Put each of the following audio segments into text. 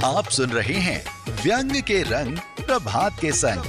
आप सुन रहे हैं व्यंग के रंग प्रभात के संग।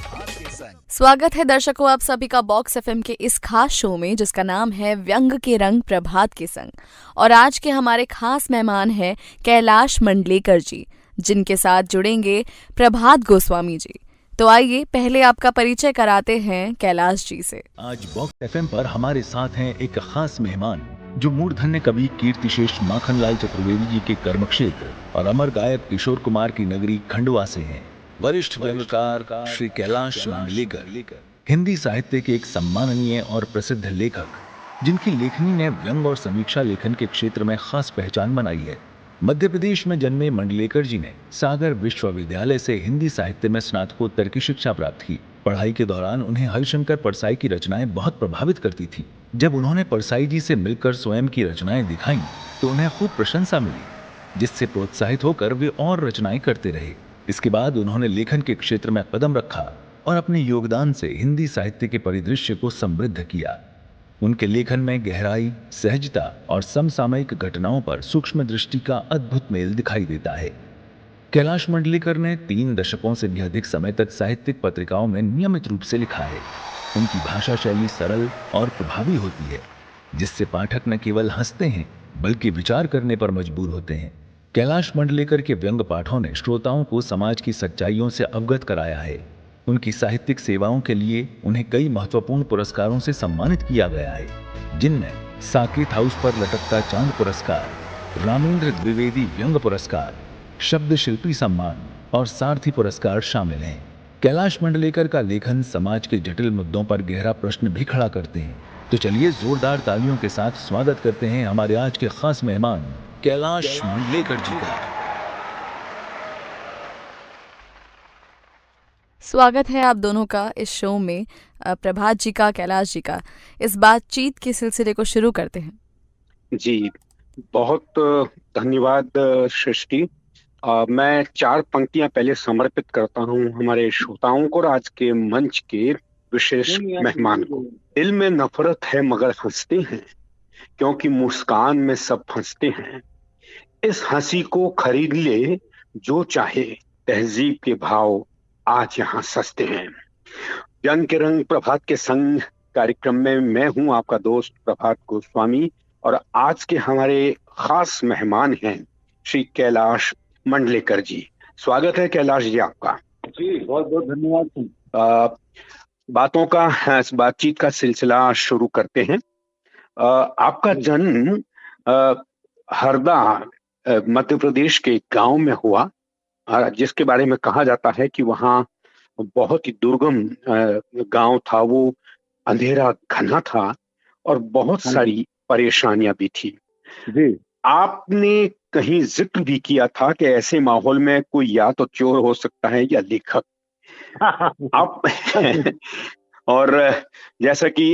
स्वागत है दर्शकों आप सभी का बॉक्स एफएम के इस खास शो में जिसका नाम है व्यंग के रंग प्रभात के संग। और आज के हमारे खास मेहमान हैं कैलाश मंडलेकर जी, जिनके साथ जुड़ेंगे प्रभात गोस्वामी जी। तो आइए पहले आपका परिचय कराते हैं कैलाश जी से। आज बॉक्स एफएम पर हमारे साथ हैं एक खास मेहमान जो मूर्धन्य कवि कीर्तिशेष माखनलाल चतुर्वेदी जी के कर्म क्षेत्र और अमर गायक किशोर कुमार की नगरी खंडवा से हैं। वरिष्ठ व्यंग्यकार श्री कैलाश मंडलेकर हिंदी साहित्य के एक सम्माननीय और प्रसिद्ध लेखक, जिनकी लेखनी ने व्यंग और समीक्षा लेखन के क्षेत्र में खास पहचान बनाई है। मध्य प्रदेश में जन्मे मंडलेकर जी ने सागर विश्वविद्यालय से हिंदी साहित्य में स्नातकोत्तर की शिक्षा प्राप्त की। पढ़ाई के दौरान उन्हें हरिशंकर परसाई की रचनाएं बहुत प्रभावित करती थी। जब उन्होंने परसाई जी से मिलकर स्वयं की रचनाएं दिखाईं, तो उन्हें खूब प्रशंसा मिली, जिससे प्रोत्साहित होकर वे और रचनाएं करते रहे। इसके बाद उन्होंने लेखन के क्षेत्र में कदम रखा और अपने योगदान से हिंदी साहित्य के परिदृश्य को समृद्ध किया। उनके लेखन में गहराई, सहजता और समसामयिक घटनाओं पर सूक्ष्म दृष्टि का अद्भुत मेल दिखाई देता है। कैलाश मंडलेकर ने 3 दशकों से भी अधिक समय तक साहित्यिक पत्रिकाओं में नियमित रूप से लिखा है। उनकी भाषा शैली सरल और प्रभावी होती है, जिससे पाठक न केवल हंसते हैं बल्कि विचार करने पर मजबूर होते हैं। कैलाश मंडलेकर के व्यंग पाठों ने श्रोताओं को समाज की सच्चाइयों से अवगत कराया है। उनकी साहित्यिक सेवाओं के लिए उन्हें कई महत्वपूर्ण पुरस्कारों से सम्मानित किया गया है, जिनमें साकेत हाउस पर लटकता चांद पुरस्कार, रामेंद्र द्विवेदी व्यंग पुरस्कार, शब्द शिल्पी सम्मान और सारथी पुरस्कार शामिल हैं। कैलाश मंडलेकर का लेखन समाज के जटिल मुद्दों पर गहरा प्रश्न भी खड़ा करते हैं। तो चलिए जोरदार तालियों के साथ स्वागत करते हैं हमारे आज के खास मेहमान कैलाश मंडलेकर जी का। स्वागत है आप दोनों का इस शो में, प्रभात जी का, कैलाश जी का। इस बातचीत के सिलसिले को शुरू करते हैं। जी, बहुत धन्यवाद सृष्टि। मैं 4 पंक्तियां पहले समर्पित करता हूं हमारे श्रोताओं को और आज के मंच के विशेष मेहमान को। दिल में नफरत है मगर हंसते हैं, क्योंकि मुस्कान में सब फंसते हैं। इस हंसी को खरीद ले जो चाहे, तहजीब के भाव आज यहाँ सस्ते हैं। व्यंग के रंग प्रभात के संग कार्यक्रम में मैं हूं आपका दोस्त प्रभात गोस्वामी, और आज के हमारे खास मेहमान हैं श्री कैलाश मंडलेकर जी। स्वागत है कैलाश जी आपका। जी बहुत बहुत धन्यवाद। इस बातचीत का सिलसिला शुरू करते हैं। आपका जन्म हरदा मध्य प्रदेश के गांव में हुआ, जिसके बारे में कहा जाता है कि वहाँ बहुत ही दुर्गम गांव था, वो अंधेरा घना था और बहुत सारी परेशानियां भी थी। जी, आपने कहीं जिक्र भी किया था कि ऐसे माहौल में कोई या तो चोर हो सकता है या लेखक। आप और जैसा कि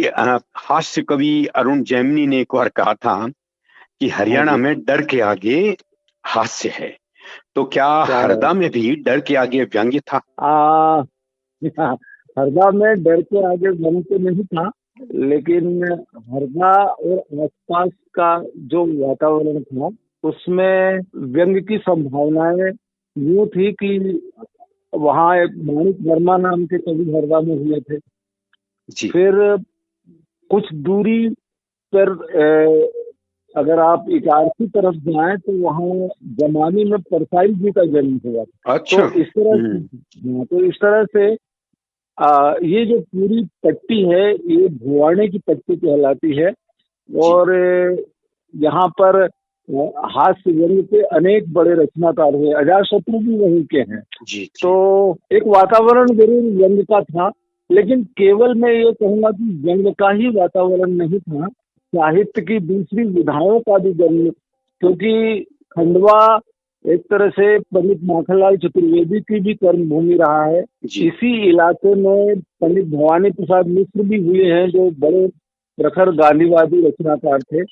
हास्य कवि अरुण जैमिनी ने एक बार कहा था कि हरियाणा में डर के आगे हास्य है, तो क्या हरदा में भी डर के आगे व्यंग्य था? हरदा में डर के आगे व्यंग्य तो नहीं था, लेकिन हरदा और आसपास का जो वातावरण था उसमें व्यंग्य की संभावनाएं यूं थी कि वहाँ एक माणिक वर्मा नाम के कवि हरदा में हुए थे जी। फिर कुछ दूरी पर अगर आप इटारसी तरफ जाएं तो वहाँ जमानी में परसाई जी का जन्म हुआ। अच्छा। तो इस तरह से ये जो पूरी पट्टी है ये भुवाने की पट्टी कहलाती है, और यहाँ पर हास्य व्यंग्य के अनेक बड़े रचनाकार हुए, अजातशत्रु भी वहीं के हैं जी। तो एक वातावरण जरूर व्यंग्य का था, लेकिन केवल मैं ये कहूँगा कि व्यंग्य का ही वातावरण नहीं था, साहित्य की दूसरी विधाओं का भी जन्म, क्योंकि खंडवा एक तरह से पंडित माखनलाल चतुर्वेदी की भी कर्मभूमि रहा है। इसी इलाके में पंडित भवानी प्रसाद मिश्र भी हुए हैं, जो बड़े प्रखर गांधीवादी रचनाकार थे,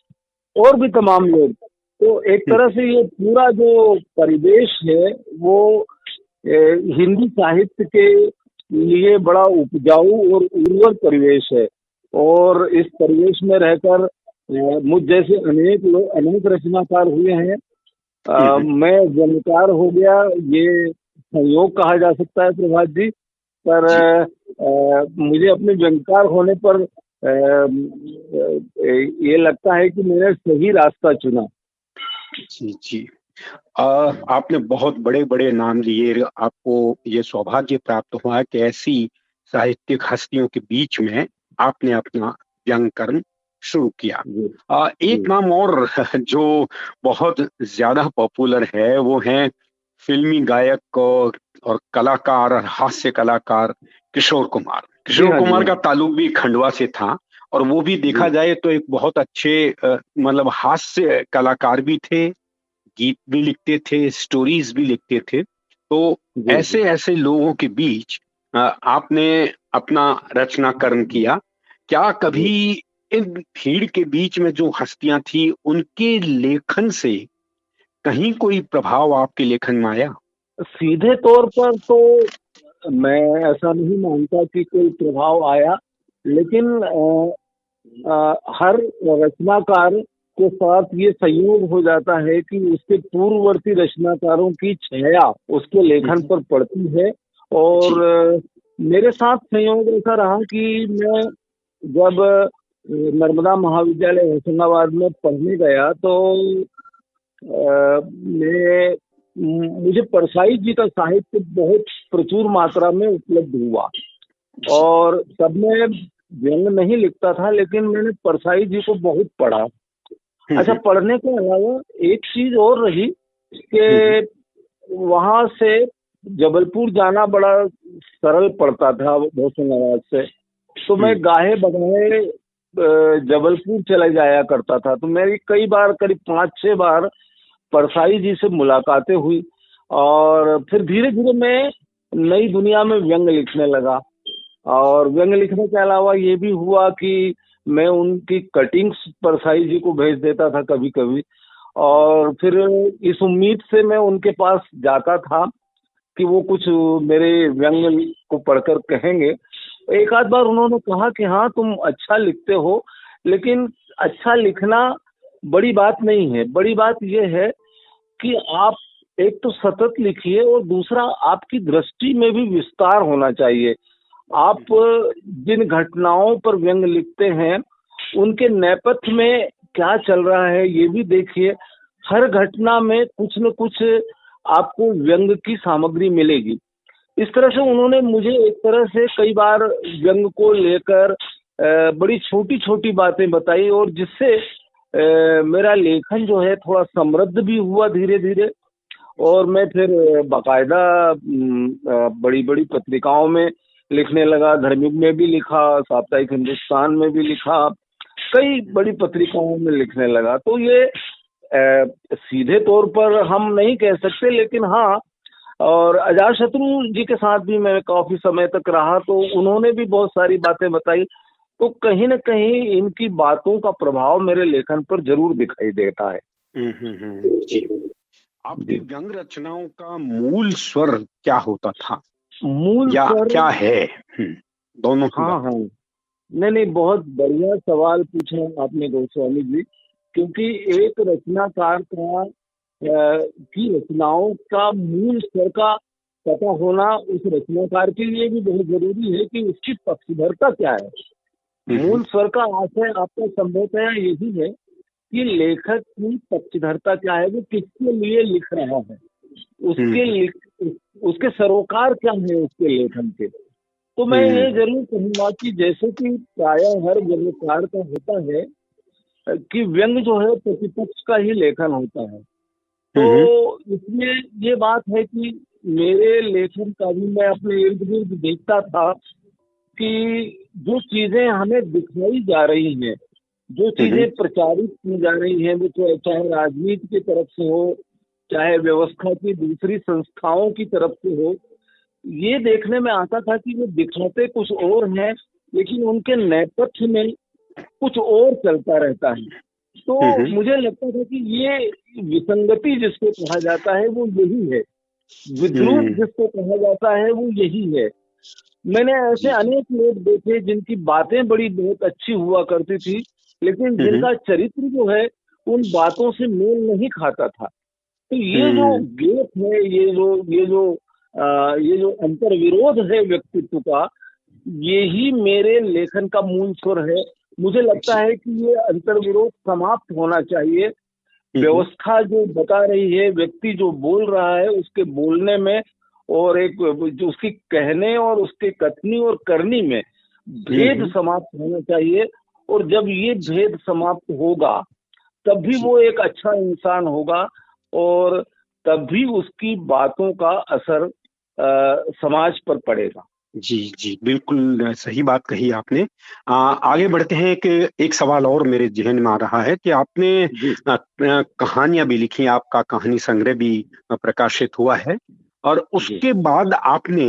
और भी तमाम लोग। तो एक तरह से ये पूरा जो परिवेश है वो हिंदी साहित्य के लिए बड़ा उपजाऊ और उर्वर परिवेश है, और इस परिवेश में रहकर मुझ जैसे अनेक रचनाकार हुए हैं। मैं व्यंग्यकार हो गया, ये संयोग कहा जा सकता है प्रभात जी। पर मुझे अपने व्यंग्यकार होने पर ये लगता है कि मैंने सही रास्ता चुना। जी जी। आपने बहुत बड़े बड़े नाम लिए, आपको ये सौभाग्य प्राप्त हुआ कि ऐसी साहित्यिक हस्तियों के बीच में आपने अपना व्यंग कर्म शुरू किया। जी एक जी नाम और जो बहुत ज्यादा पॉपुलर है वो है फिल्मी गायक और कलाकार और हास्य कलाकार किशोर कुमार। जी किशोर हाँ जी कुमार हाँ का ताल्लुक भी खंडवा से था, और वो भी देखा जी जाए तो एक बहुत अच्छे मतलब हास्य कलाकार भी थे, गीत भी लिखते थे, स्टोरीज भी लिखते थे। तो जी ऐसे ऐसे लोगों के बीच आपने अपना रचना कर्म किया। क्या जी। कभी इन भीड़ के बीच में जो हस्तियां थी उनके लेखन से कहीं कोई प्रभाव आपके लेखन में आया? सीधे तौर पर तो मैं ऐसा नहीं मानता कि कोई प्रभाव आया, लेकिन हर रचनाकार के साथ ये संयोग हो जाता है कि उसके पूर्ववर्ती रचनाकारों की छाया उसके लेखन पर पड़ती है। और जी मेरे साथ संयोग ऐसा रहा कि मैं जब नर्मदा महाविद्यालय होशंगाबाद में पढ़ने गया तो मुझे परसाई जी का साहित्य बहुत प्रचुर मात्रा में उपलब्ध हुआ। जी। और तब मैं व्यंग नहीं लिखता था, लेकिन मैंने परसाई जी को बहुत पढ़ा। अच्छा, हम्म पढ़ने के अलावा एक चीज और रही हम्म कि वहां से जबलपुर जाना बड़ा सरल पड़ता था होशंगाबाद से। तो मैं हम्म गाहे बगाहे जबलपुर चले जाया करता था। तो मेरी कई बार, करीब 5-6 बार परसाई जी से मुलाकातें हुई। और फिर धीरे धीरे मैं नई दुनिया में व्यंग लिखने लगा। और व्यंग लिखने के अलावा ये भी हुआ कि मैं उनकी कटिंग्स परसाई जी को भेज देता था कभी कभी। और फिर इस उम्मीद से मैं उनके पास जाता था कि वो कुछ मेरे व्यंग को पढ़कर कहेंगे। एक आध बार उन्होंने कहा कि हाँ, तुम अच्छा लिखते हो, लेकिन अच्छा लिखना बड़ी बात नहीं है। बड़ी बात यह है कि आप एक तो सतत लिखिए, और दूसरा आपकी दृष्टि में भी विस्तार होना चाहिए। आप जिन घटनाओं पर व्यंग लिखते हैं उनके नेपथ्य में क्या चल रहा है ये भी देखिए। हर घटना में कुछ न कुछ आपको व्यंग की सामग्री मिलेगी। इस तरह से उन्होंने मुझे एक तरह से कई बार व्यंग को लेकर बड़ी छोटी छोटी बातें बताई, और जिससे मेरा लेखन जो है थोड़ा समृद्ध भी हुआ धीरे धीरे। और मैं फिर बाकायदा बड़ी बड़ी पत्रिकाओं में लिखने लगा। धर्मयुग में भी लिखा, साप्ताहिक हिंदुस्तान में भी लिखा, कई बड़ी पत्रिकाओं में लिखने लगा। तो ये सीधे तौर पर हम नहीं कह सकते, लेकिन हाँ। और अजातशत्रु जी के साथ भी मैं काफी समय तक रहा, तो उन्होंने भी बहुत सारी बातें बताई। तो कहीं न कहीं इनकी बातों का प्रभाव मेरे लेखन पर जरूर दिखाई देता है। जी। आपकी जी। व्यंग रचनाओं का मूल स्वर क्या होता था मूल या स्वर। क्या है? दोनों की हाँ बात। हाँ, नहीं नहीं, बहुत बढ़िया सवाल पूछा आपने गोस्वामी जी। क्योंकि एक रचनाकार का की रचनाओं का मूल स्वर का पता होना उस रचनाकार के लिए भी बहुत जरूरी है कि उसकी पक्षधरता क्या है। मूल स्वर का आशय आपका संभवतः यही है कि लेखक की पक्षधरता क्या है, वो किसके लिए लिख रहा है, उसके सरोकार क्या है उसके लेखन के। तो मैं ये जरूर कहूंगा कि जैसे कि प्रायः हर व्यंग्यकार का होता है कि व्यंग जो है प्रतिपक्ष का ही लेखन होता है। तो इसमें ये बात है कि मेरे लेखन का भी मैं अपने इर्द गिर्द देखता था कि जो चीजें हमें दिखाई जा रही हैं, जो चीजें प्रचारित की जा रही हैं, वो चाहे राजनीति की तरफ से हो, चाहे व्यवस्था की दूसरी संस्थाओं की तरफ से हो, ये देखने में आता था कि वो दिखाते कुछ और हैं, लेकिन उनके नेपथ्य में कुछ और चलता रहता है। तो मुझे लगता था कि ये विसंगति जिसको कहा जाता है वो यही है, विद्रूप जिसको कहा जाता है वो यही है। मैंने ऐसे अनेक लोग देखे जिनकी बातें बड़ी बहुत अच्छी हुआ करती थी, लेकिन जिनका चरित्र जो है उन बातों से मेल नहीं खाता था। तो ये जो गेप है, ये जो अंतर विरोध है व्यक्तित्व का, यही मेरे लेखन का मूल स्वर है। मुझे लगता है कि ये अंतर विरोध समाप्त होना चाहिए। व्यवस्था जो बता रही है, व्यक्ति जो बोल रहा है, उसके बोलने में और एक जो उसकी कहने और उसके कथनी और करनी में भेद समाप्त होना चाहिए। और जब ये भेद समाप्त होगा तब भी वो एक अच्छा इंसान होगा और तब भी उसकी बातों का असर समाज पर पड़ेगा। जी जी, बिल्कुल सही बात कही आपने। आगे बढ़ते हैं कि एक सवाल और मेरे जहन में आ रहा है कि आपने कहानियां भी लिखी, आपका कहानी संग्रह भी प्रकाशित हुआ है और उसके बाद आपने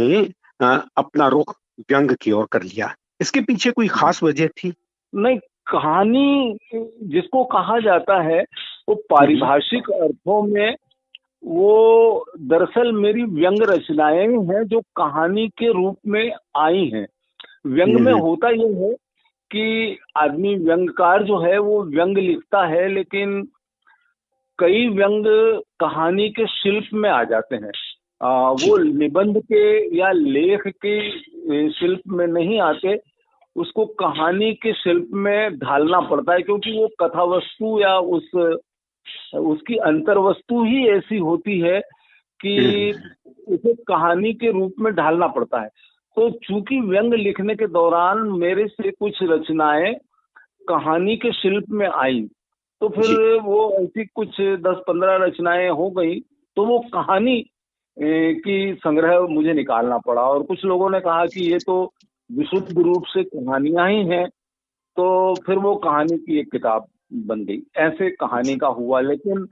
अपना रुख व्यंग की ओर कर लिया। इसके पीछे कोई खास वजह थी? नहीं, कहानी जिसको कहा जाता है वो पारिभाषिक अर्थों में वो दरअसल मेरी व्यंग रचनाएं हैं जो कहानी के रूप में आई हैं। व्यंग में होता ये है कि आदमी व्यंगकार जो है वो व्यंग लिखता है, लेकिन कई व्यंग कहानी के शिल्प में आ जाते हैं। वो निबंध के या लेख के शिल्प में नहीं आते, उसको कहानी के शिल्प में ढालना पड़ता है, क्योंकि वो कथा वस्तु या उसकी अंतर वस्तु ही ऐसी होती है कि उसे कहानी के रूप में ढालना पड़ता है। तो चूंकि व्यंग लिखने के दौरान मेरे से कुछ रचनाएं कहानी के शिल्प में आई, तो फिर वो ऐसी कुछ 10-15 रचनाएं हो गई, तो वो कहानी की संग्रह मुझे निकालना पड़ा। और कुछ लोगों ने कहा कि ये तो विशुद्ध रूप से कहानियां ही हैं, तो फिर वो कहानी की एक किताब बन गई। ऐसे कहानी का हुआ, लेकिन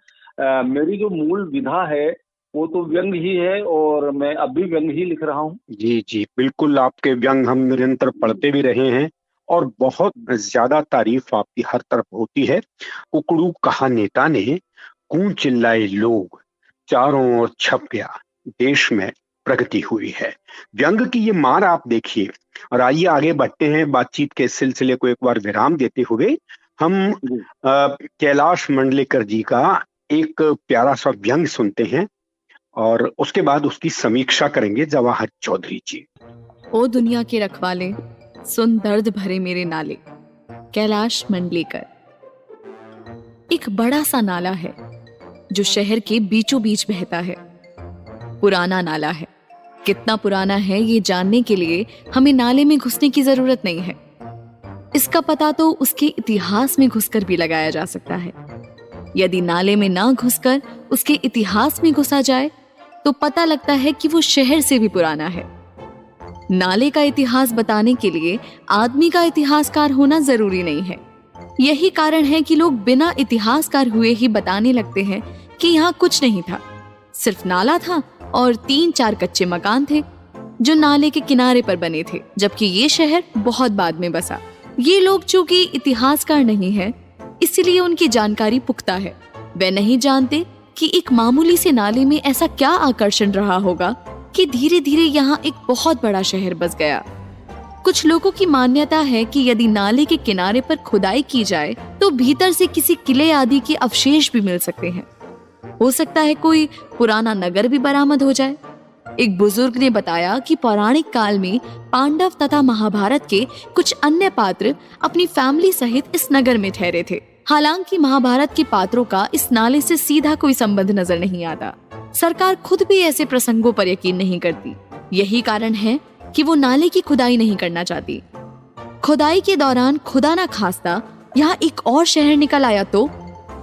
मेरी जो मूल विधा है वो तो व्यंग ही है और मैं अब भी व्यंग ही लिख रहा हूँ। जी जी, बिल्कुल। आपके व्यंग हम निरंतर पढ़ते भी रहे हैं और बहुत ज्यादा तारीफ आपकी हर तरफ होती है। कुकड़ू कहा नेता ने, कूं चिल्लाए लोग, चारों ओर छप गया, देश में प्रगति हुई है। व्यंग की ये मार आप देखिए। और आइए आगे बढ़ते हैं, बातचीत के सिलसिले को एक बार विराम देते हुए हम कैलाश मंडलेकर जी का एक प्यारा सा व्यंग सुनते हैं और उसके बाद उसकी समीक्षा करेंगे जवाहर चौधरी जी। ओ दुनिया के रखवाले, सुन दर्द भरे मेरे नाले। कैलाश मंडलेकर। एक बड़ा सा नाला है जो शहर के बीचों बीच बहता है। पुराना नाला है। कितना पुराना है ये जानने के लिए हमें नाले में घुसने की जरूरत नहीं है। इसका पता तो उसके इतिहास में घुसकर भी लगाया जा सकता है। यदि नाले में ना घुसकर उसके इतिहास में घुसा जाए तो पता लगता है कि वो शहर से भी पुराना है। नाले का इतिहास बताने के लिए आदमी का इतिहासकार होना जरूरी नहीं है। यही कारण है कि लोग बिना इतिहासकार हुए ही बताने लगते हैं कि यहाँ कुछ नहीं था, सिर्फ नाला था और 3-4 कच्चे मकान थे जो नाले के किनारे पर बने थे, जबकि ये शहर बहुत बाद में बसा। ये लोग चूंकि इतिहासकार नहीं है, इसलिए उनकी जानकारी पुख्ता है। वे नहीं जानते कि एक मामूली से नाले में ऐसा क्या आकर्षण रहा होगा कि धीरे धीरे यहाँ एक बहुत बड़ा शहर बस गया। कुछ लोगों की मान्यता है कि यदि नाले के किनारे पर खुदाई की जाए तो भीतर से किसी किले आदि के अवशेष भी मिल सकते हैं। हो सकता है कोई पुराना नगर भी बरामद हो जाए। एक बुजुर्ग ने बताया कि पौराणिक काल में पांडव तथा महाभारत के कुछ अन्य पात्र अपनी फैमिली सहित इस नगर में ठहरे थे। हालांकि महाभारत के पात्रों का इस नाले से सीधा कोई संबंध नजर नहीं आता। सरकार खुद भी ऐसे प्रसंगों पर यकीन नहीं करती। यही कारण है कि वो नाले की खुदाई नहीं करना चाहती। खुदाई के दौरान खुदा ना खास्ता यहाँ एक और शहर निकल आया तो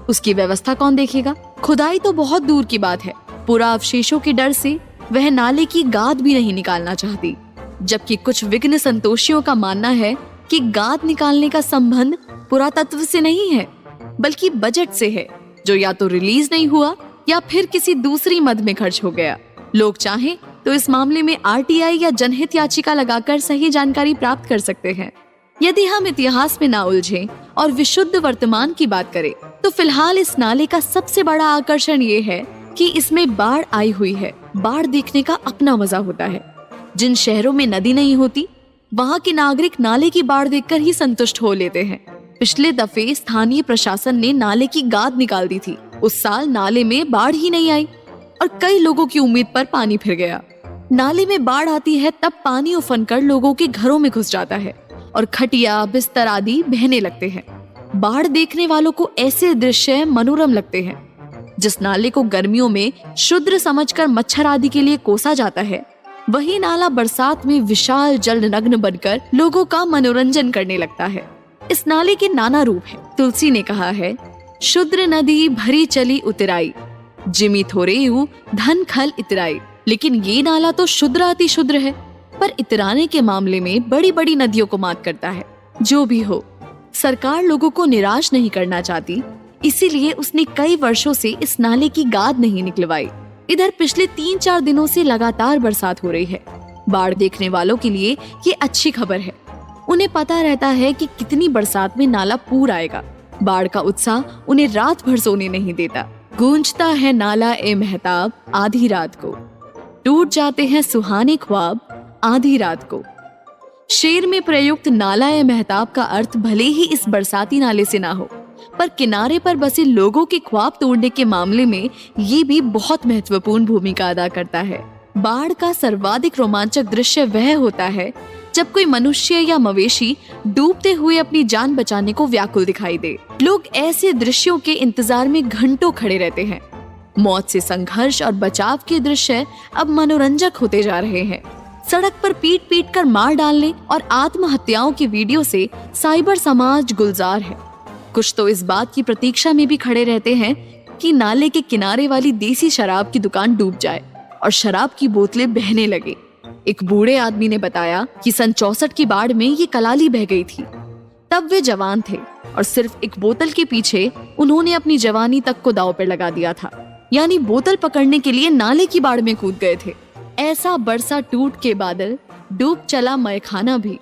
उसकी व्यवस्था कौन देखेगा? खुदाई तो बहुत दूर की बात है। पूरा अवशेषों के डर से वह नाले की गाद भी नहीं निकालना चाहती, जबकि कुछ विघ्न संतोषियों का मानना है कि गाद निकालने का संबंध पुरातत्व से नहीं है बल्कि बजट से है, जो या तो रिलीज नहीं हुआ या फिर किसी दूसरी मद में खर्च हो गया। लोग चाहें तो इस मामले में आरटीआई या जनहित याचिका लगाकर सही जानकारी प्राप्त कर सकते हैं। यदि हम इतिहास में ना उलझें और विशुद्ध वर्तमान की बात करें तो फिलहाल इस नाले का सबसे बड़ा आकर्षण ये है कि इसमें बाढ़ आई हुई है। बाढ़ देखने का अपना मजा होता है। जिन शहरों में नदी नहीं होती वहाँ के नागरिक नाले की बाढ़ देखकर ही संतुष्ट हो लेते हैं। पिछले दफे स्थानीय प्रशासन ने नाले की गाद निकाल दी थी, उस साल नाले में बाढ़ ही नहीं आई और कई लोगों की उम्मीद पर पानी फिर गया। नाले में बाढ़ आती है तब पानी उफन कर लोगों के घरों में घुस जाता है और खटिया बिस्तर आदि बहने लगते हैं। बाढ़ देखने वालों को ऐसे दृश्य मनोरम लगते हैं। जिस नाले को गर्मियों में शुद्र समझकर मच्छर आदि के लिए कोसा जाता है, वही नाला बरसात में विशाल जल नग्न बनकर लोगों का मनोरंजन करने लगता है। इस नाले के नाना रूप हैं। तुलसी ने कहा है, शुद्र नदी भरी चली उतराई, जिमी थोरेयु धन खल इतराई। लेकिन ये नाला तो शुद्र अति शुद्र है, पर इतराने के मामले में बड़ी बड़ी नदियों को मात करता है। जो भी हो, सरकार लोगों को निराश नहीं करना चाहती, इसीलिए उसने कई वर्षों से इस नाले की गाद नहीं निकलवाई। इधर पिछले 3-4 दिनों से लगातार बरसात हो रही है। बाढ़ देखने वालों के लिए ये अच्छी खबर है। उन्हें पता रहता है कि कितनी बरसात में नाला पूर आएगा। बाढ़ का उत्साह उन्हें रात भर सोने नहीं देता। गूंजता है नाला ए महताब आधी रात को, टूट जाते हैं सुहाने ख्वाब आधी रात को। शेर में प्रयुक्त नाला ए महताब का अर्थ भले ही इस बरसाती नाले से ना हो, पर किनारे पर बसे लोगों के ख्वाब तोड़ने के मामले में ये भी बहुत महत्वपूर्ण भूमिका अदा करता है। बाढ़ का सर्वाधिक रोमांचक दृश्य वह होता है जब कोई मनुष्य या मवेशी डूबते हुए अपनी जान बचाने को व्याकुल दिखाई दे। लोग ऐसे दृश्यों के इंतजार में घंटों खड़े रहते हैं। मौत से संघर्ष और बचाव के दृश्य अब मनोरंजक होते जा रहे हैं। सड़क पर पीट पीट कर मार डालने और आत्महत्याओं के वीडियो से साइबर समाज गुलजार है। कुछ तो इस बात की प्रतीक्षा में भी खड़े रहते हैं कि नाले के किनारे वाली देसी शराब की दुकान डूब जाए और शराब की बोतलें बहने लगे। एक बूढ़े आदमी ने बताया कि सन 64 की बाढ़ में ये कलाली बह गई थी। तब वे जवान थे और सिर्फ एक बोतल के पीछे उन्होंने अपनी जवानी तक को दांव पर लगा दिया था। यानी बोतल पकड़ने के लिए नाले की बाढ़ में कूद गए थे। ऐसा बरसा टूट के बादल, डूब चला मैखाना भी।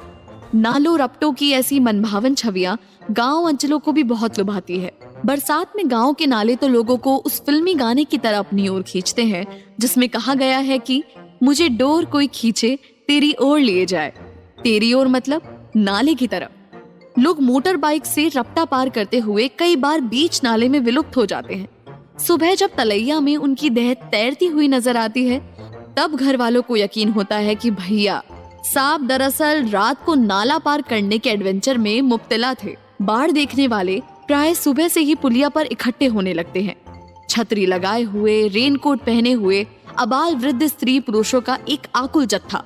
नालों रपटों की ऐसी मनभावन छवियां गांव अंचलों को भी बहुत लुभाती है। बरसात में गांव के नाले तो लोगों को उस फिल्मी गाने की तरह अपनी ओर खींचते हैं जिसमें कहा गया है कि मुझे डोर कोई खींचे तेरी ओर लिए जाए। तेरी ओर मतलब नाले की तरफ। लोग मोटर बाइक से रपटा पार करते हुए कई बार बीच नाले में विलुप्त हो जाते हैं। सुबह जब तलैया में उनकी देह तैरती हुई नजर आती है, तब घर वालों को यकीन होता है कि भैया साहब दरअसल रात को नाला पार करने के एडवेंचर में मुब्तला थे। बाढ़ देखने वाले प्राय सुबह से ही पुलिया पर इकट्ठे होने लगते हैं। छतरी लगाए हुए, रेनकोट पहने हुए अबाल वृद्ध स्त्री पुरुषों का एक आकुल जत्था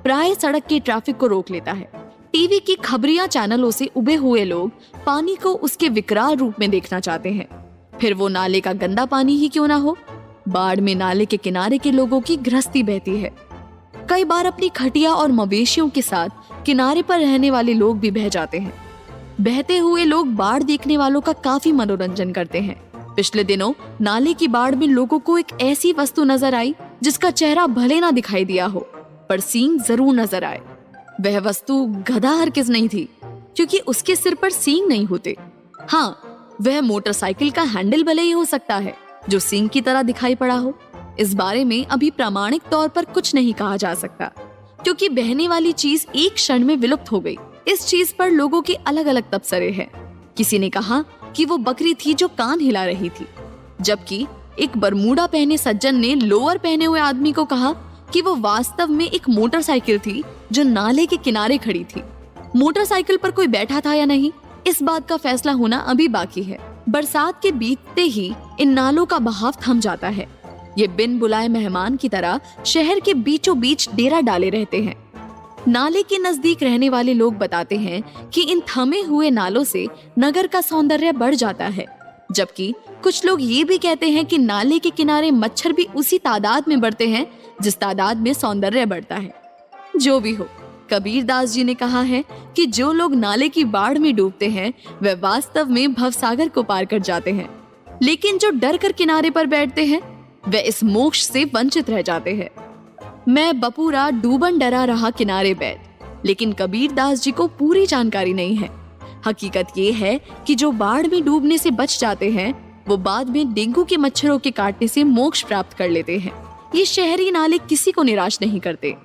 प्राय सड़क के ट्रैफिक को रोक लेता है। टीवी की खबरिया चैनलों से उबे हुए लोग पानी को उसके विकराल रूप में देखना चाहते हैं। फिर वो नाले का गंदा पानी ही क्यों ना हो, बाढ़ में नाले के किनारे के लोगों की गृहस्थी बहती है। कई बार अपनी खटिया और मवेशियों के साथ किनारे पर रहने वाले लोग भी बह जाते हैं। बहते हुए लोग बाढ़ देखने वालों का काफी मनोरंजन करते हैं। पिछले दिनों नाले की बाढ़ में लोगों को एक ऐसी वस्तु नजर आई जिसका चेहरा भले ना दिखाई दिया हो, पर सींग जरूर नजर आए। वह वस्तु गधा हरगिज नहीं थी, क्योंकि उसके सिर पर सींग नहीं होते। हाँ, वह मोटरसाइकिल का हैंडल भले ही हो सकता है जो सींग की तरह दिखाई पड़ा हो। इस बारे में अभी प्रामाणिक तौर पर कुछ नहीं कहा जा सकता, क्योंकि बहने वाली चीज एक क्षण में विलुप्त हो गई। इस चीज पर लोगों के अलग अलग तबसरे हैं। किसी ने कहा कि वो बकरी थी जो कान हिला रही थी, जबकि एक बरमूडा पहने सज्जन ने लोअर पहने हुए आदमी को कहा कि वो वास्तव में एक मोटरसाइकिल थी जो नाले के किनारे खड़ी थी। मोटरसाइकिल पर कोई बैठा था या नहीं, इस बात का फैसला होना अभी बाकी है। बरसात के बीतते ही इन नालों का बहाव थम जाता है। ये बिन बुलाए मेहमान की तरह शहर के बीचों बीच डेरा डाले रहते हैं। नाले के नजदीक रहने वाले लोग बताते हैं कि इन थमे हुए नालों से नगर का सौंदर्य बढ़ जाता है, जबकि कुछ लोग ये भी कहते हैं कि नाले के किनारे मच्छर भी उसी तादाद में बढ़ते हैं जिस तादाद में सौंदर्य बढ़ता है। जो भी हो, कबीर दास जी ने कहा है कि जो लोग नाले की बाढ़ में डूबते हैं वे वास्तव में भवसागर को पार कर जाते हैं, लेकिन जो डर कर किनारे पर बैठते हैं वे इस मोक्ष से वंचित रह जाते हैं। मैं बपूरा डूबन डरा रहा किनारे बैठ, लेकिन कबीर दास जी को पूरी जानकारी नहीं है। हकीकत ये है कि जो बाढ़ में डूबने से बच जाते हैं वो बाद में डेंगू के मच्छरों के काटने से मोक्ष प्राप्त कर लेते हैं। ये शहरी नाले किसी को निराश नहीं करते।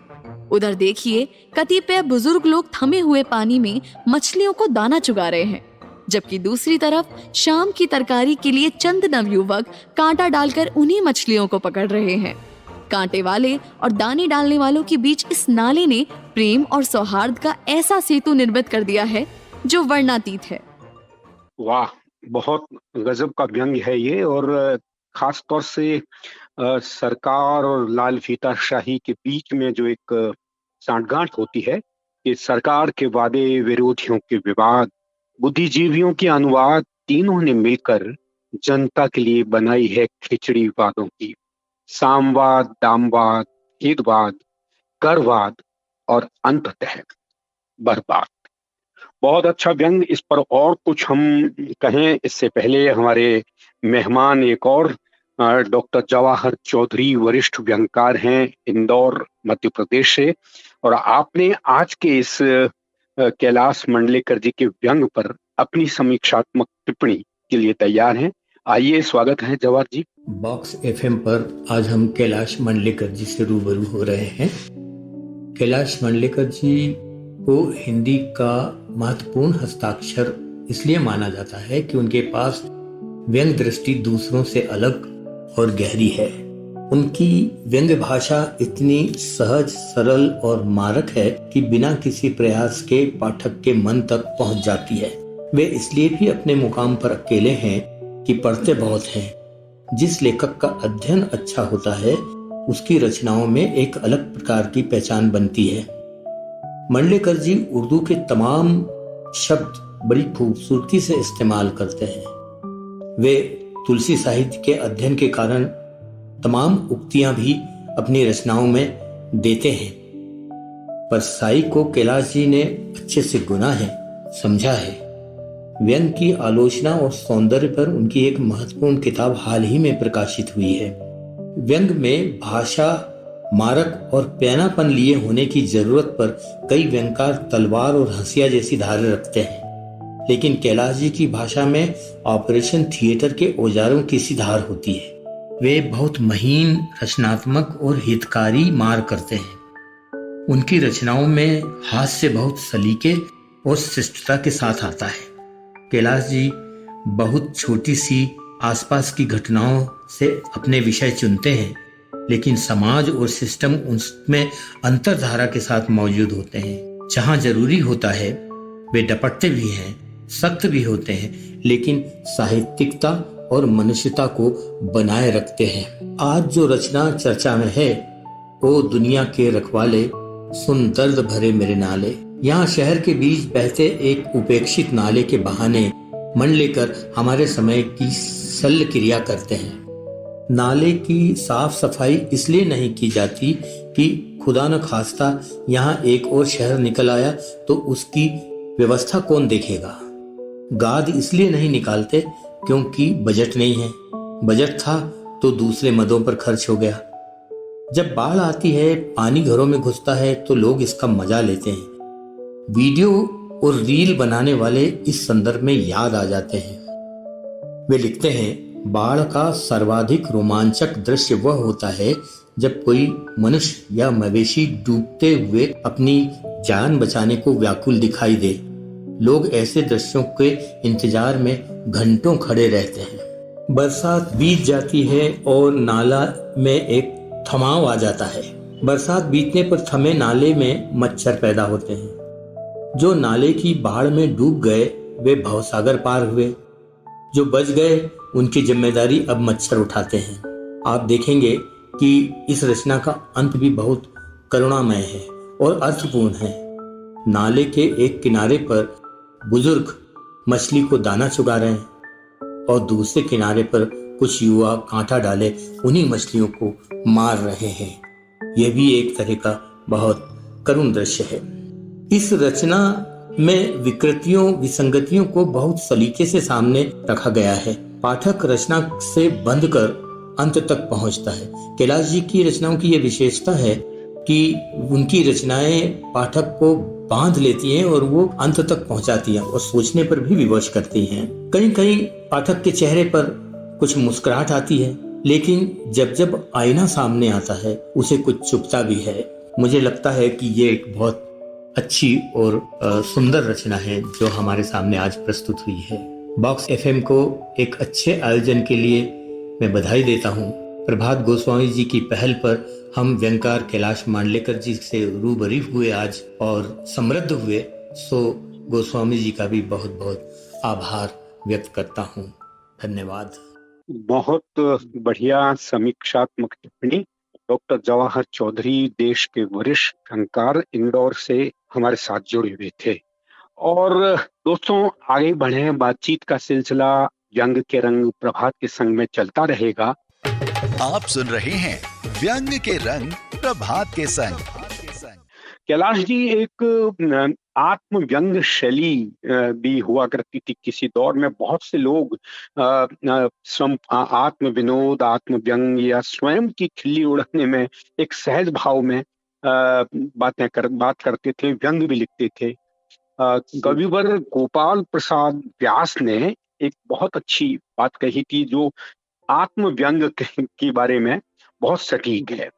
उधर देखिए, कतिपय बुजुर्ग लोग थमे हुए पानी में मछलियों को दाना चुगा रहे हैं। जबकि दूसरी तरफ शाम की तरकारी के लिए चंद नवयुवक कांटा डालकर उन्हीं मछलियों को पकड़ रहे हैं। कांटे वाले और दाने डालने वालों के बीच इस नाले ने प्रेम और सौहार्द का ऐसा सेतु निर्मित कर दिया है जो वर्णातीत है। वाह, बहुत गजब का व्यंग है ये। और खास तौर से सरकार और लाल फीताशाही के बीच में जो एक सांठगांठ होती है कि सरकार के वादे, विरोधियों के विवाद, बुद्धिजीवियों के अनुवाद, तीनों ने मिलकर जनता के लिए बनाई है खिचड़ी वादों की। सामवाद, दामवाद, भेदवाद, करवाद और अंततः बर्बाद। बहुत अच्छा व्यंग। इस पर और कुछ हम कहें इससे पहले हमारे मेहमान एक और डॉक्टर जवाहर चौधरी वरिष्ठ व्यंगकार हैं, इंदौर मध्य प्रदेश से, और आपने आज के इस कैलाश मंडलेकर जी के व्यंग पर अपनी समीक्षात्मक टिप्पणी के लिए तैयार हैं। आइए, स्वागत है जवाहर जी। बॉक्स एफएम पर आज हम कैलाश मंडलेकर जी से रूबरू हो रहे हैं। कैलाश मंडलेकर जी को हिंदी का महत्वपूर्ण हस्ताक्षर इसलिए माना जाता है कि उनके पास व्यंग दृष्टि दूसरों से अलग और गहरी है। उनकी व्यंग्य भाषा इतनी सहज, सरल और मारक है कि बिना किसी प्रयास के पाठक के मन तक पहुंच जाती है। वे इसलिए भी अपने मुकाम पर अकेले हैं कि पढ़ते बहुत हैं। जिस लेखक का अध्ययन अच्छा होता है उसकी रचनाओं में एक अलग प्रकार की पहचान बनती है। मंडलेकर जी उर्दू के तमाम शब्द बड़ी खूबसूरती से इस्तेमाल करते हैं। वे तुलसी साहित्य के अध्ययन के कारण तमाम उक्तियां भी अपनी रचनाओं में देते हैं। पर साई को कैलाश जी ने अच्छे से गुना है, समझा है। व्यंग की आलोचना और सौंदर्य पर उनकी एक महत्वपूर्ण किताब हाल ही में प्रकाशित हुई है। व्यंग में भाषा, मारक और पैनापन लिए होने की जरूरत पर कई व्यंगकार तलवार और हंसिया जैसी धारें रखते हैं, लेकिन कैलाश जी की भाषा में ऑपरेशन थिएटर के औजारों की सी धार होती है। वे बहुत महीन, रचनात्मक और हितकारी मार करते हैं। उनकी रचनाओं में हास्य बहुत सलीके और शिष्टता के साथ आता है। कैलाश जी बहुत छोटी सी आसपास की घटनाओं से अपने विषय चुनते हैं, लेकिन समाज और सिस्टम उसमें अंतर्धारा के साथ मौजूद होते हैं। जहां जरूरी होता है वे डपटते भी हैं, सख्त भी होते हैं, लेकिन साहित्यिकता और मनुष्यता को बनाए रखते हैं। आज जो रचना चर्चा में है, ओ दुनिया के रखवाले सुन दर्द भरे मेरे नाले। यहाँ शहर के बीच बहते एक उपेक्षित नाले के बहाने मंडलेकर हमारे समय की शल्य क्रिया करते हैं। नाले की साफ सफाई इसलिए नहीं की जाती कि खुदा न खास्ता यहाँ एक और शहर निकल आया तो उसकी व्यवस्था कौन देखेगा। गाद इसलिए नहीं निकालते क्योंकि बजट नहीं है। बजट था तो दूसरे मदों पर खर्च हो गया। जब बाढ़ आती है, पानी घरों में घुसता है तो लोग इसका मजा लेते हैं। वीडियो और रील बनाने वाले इस संदर्भ में याद आ जाते हैं। वे लिखते हैं, बाढ़ का सर्वाधिक रोमांचक दृश्य वह होता है जब कोई मनुष्य या मवेशी डूबते हुए अपनी जान बचाने को व्याकुल दिखाई दे। लोग ऐसे दृश्यों के इंतजार में घंटों खड़े रहते हैं। बरसात बीत जाती है और नाला में एक थमाव आ जाता है। बरसात बीतने पर थमे नाले में मच्छर पैदा होते हैं। जो नाले की बाढ़ में डूब गए वे भवसागर पार हुए। जो बच गए उनकी जिम्मेदारी अब मच्छर उठाते हैं। आप देखेंगे कि इस रचना का अंत भी बहुत करुणामय है और अर्थपूर्ण है। नाले के एक किनारे पर बुजुर्ग मछली को दाना चुगा रहे हैं और दूसरे किनारे पर कुछ युवा कांटा डाले उन्हीं मछलियों को मार रहे हैं। यह भी एक तरह का बहुत करुण दृश्य है। इस रचना में विकृतियों, विसंगतियों को बहुत सलीके से सामने रखा गया है। पाठक रचना से बंध कर अंत तक पहुंचता है। कैलाश जी की रचनाओं की यह विशेषता है कि उनकी रचनाएं पाठक को बांध लेती हैं और वो अंत तक पहुंचाती हैं और सोचने पर भी विवश करती हैं। कहीं कहीं पाठक के चेहरे पर कुछ मुस्कुराहट आती है, लेकिन जब जब आईना सामने आता है उसे कुछ चुभता भी है। मुझे लगता है कि ये एक बहुत अच्छी और सुंदर रचना है जो हमारे सामने आज प्रस्तुत हुई है। बॉक्स एफएम को एक अच्छे आयोजन के लिए मैं बधाई देता हूँ। प्रभात गोस्वामी जी की पहल पर हम व्यंगकार कैलाश मांडलेकर जी से रूबरू हुए आज और समृद्ध हुए, सो गोस्वामी जी का भी बहुत बहुत आभार व्यक्त करता हूँ। धन्यवाद। बहुत बढ़िया समीक्षात्मक टिप्पणी। डॉक्टर जवाहर चौधरी देश के वरिष्ठ फनकार इंदौर से हमारे साथ जुड़े हुए थे। और दोस्तों, आगे बढ़े, बातचीत का सिलसिला व्यंग के रंग प्रभात के संग में चलता रहेगा। आप सुन रहे हैं व्यंग के रंग प्रभात के संग। कैलाश जी, एक आत्म व्यंग शैली भी हुआ करती थी किसी दौर में। बहुत से लोग आत्म विनोद, आत्म व्यंग या स्वयं की खिल्ली उड़ाने में एक सहज भाव में बात करते थे, व्यंग भी लिखते थे। कविवर गोपाल प्रसाद व्यास ने एक बहुत अच्छी बात कही थी जो आत्म व्यंग के बारे में बहुत सटीक है।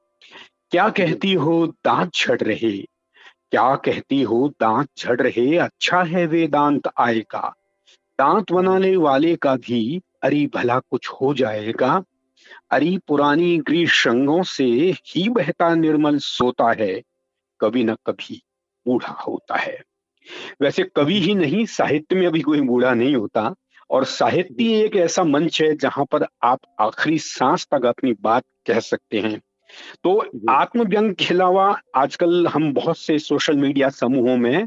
क्या कहती हो दांत झड़ रहे, क्या कहती हो दांत झड़ रहे, अच्छा है वेदांत आएगा, दांत बनाने वाले का भी अरे भला कुछ हो जाएगा, अरे पुरानी ग्रीष्म रंगों से ही बहता निर्मल सोता है, कभी न कभी बूढ़ा होता है। वैसे कवि ही नहीं, साहित्य में भी कोई बूढ़ा नहीं होता, और साहित्य एक ऐसा मंच है जहां पर आप आखिरी सांस तक अपनी बात कह सकते हैं। तो आत्मव्यंग के अलावा आजकल हम बहुत से सोशल मीडिया समूहों में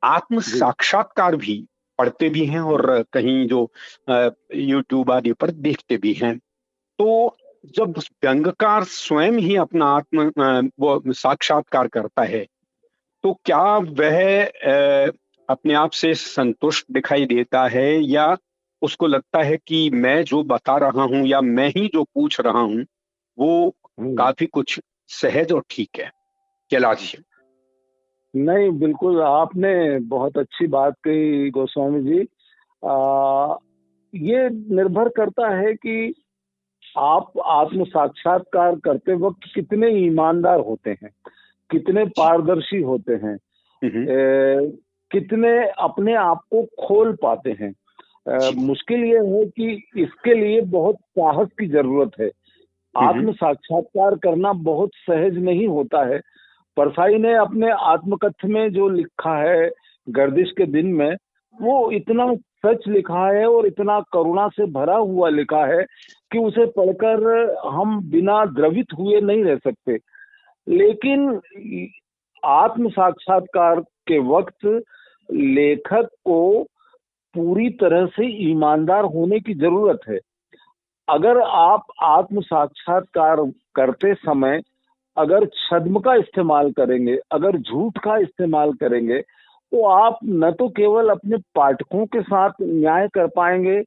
आत्म साक्षात्कार भी पढ़ते भी हैं और कहीं जो यूट्यूब आदि पर देखते भी हैं। तो जब व्यंगकार स्वयं ही अपना वो साक्षात्कार करता है, तो क्या वह अपने आप से संतुष्ट दिखाई देता है, या उसको लगता है कि मैं जो बता रहा हूं या मैं ही जो पूछ रहा हूं वो काफी कुछ सहज और ठीक है? कैलाश जी। नहीं, बिल्कुल आपने बहुत अच्छी बात कही गोस्वामी जी। ये निर्भर करता है कि आप आत्म साक्षात्कार करते वक्त कितने ईमानदार होते हैं, कितने पारदर्शी होते हैं, कितने अपने आप को खोल पाते हैं। मुश्किल ये है कि इसके लिए बहुत साहस की जरूरत है। आत्म साक्षात्कार करना बहुत सहज नहीं होता है। परसाई ने अपने आत्मकथ में जो लिखा है गर्दिश के दिन में, वो इतना सच लिखा है और इतना करुणा से भरा हुआ लिखा है कि उसे पढ़कर हम बिना द्रवित हुए नहीं रह सकते। लेकिन आत्म साक्षात्कार के वक्त लेखक को पूरी तरह से ईमानदार होने की जरूरत है। अगर आप आत्म साक्षात्कार करते समय अगर छद्म का इस्तेमाल करेंगे, अगर झूठ का इस्तेमाल करेंगे, तो आप न तो केवल अपने पाठकों के साथ न्याय कर पाएंगे,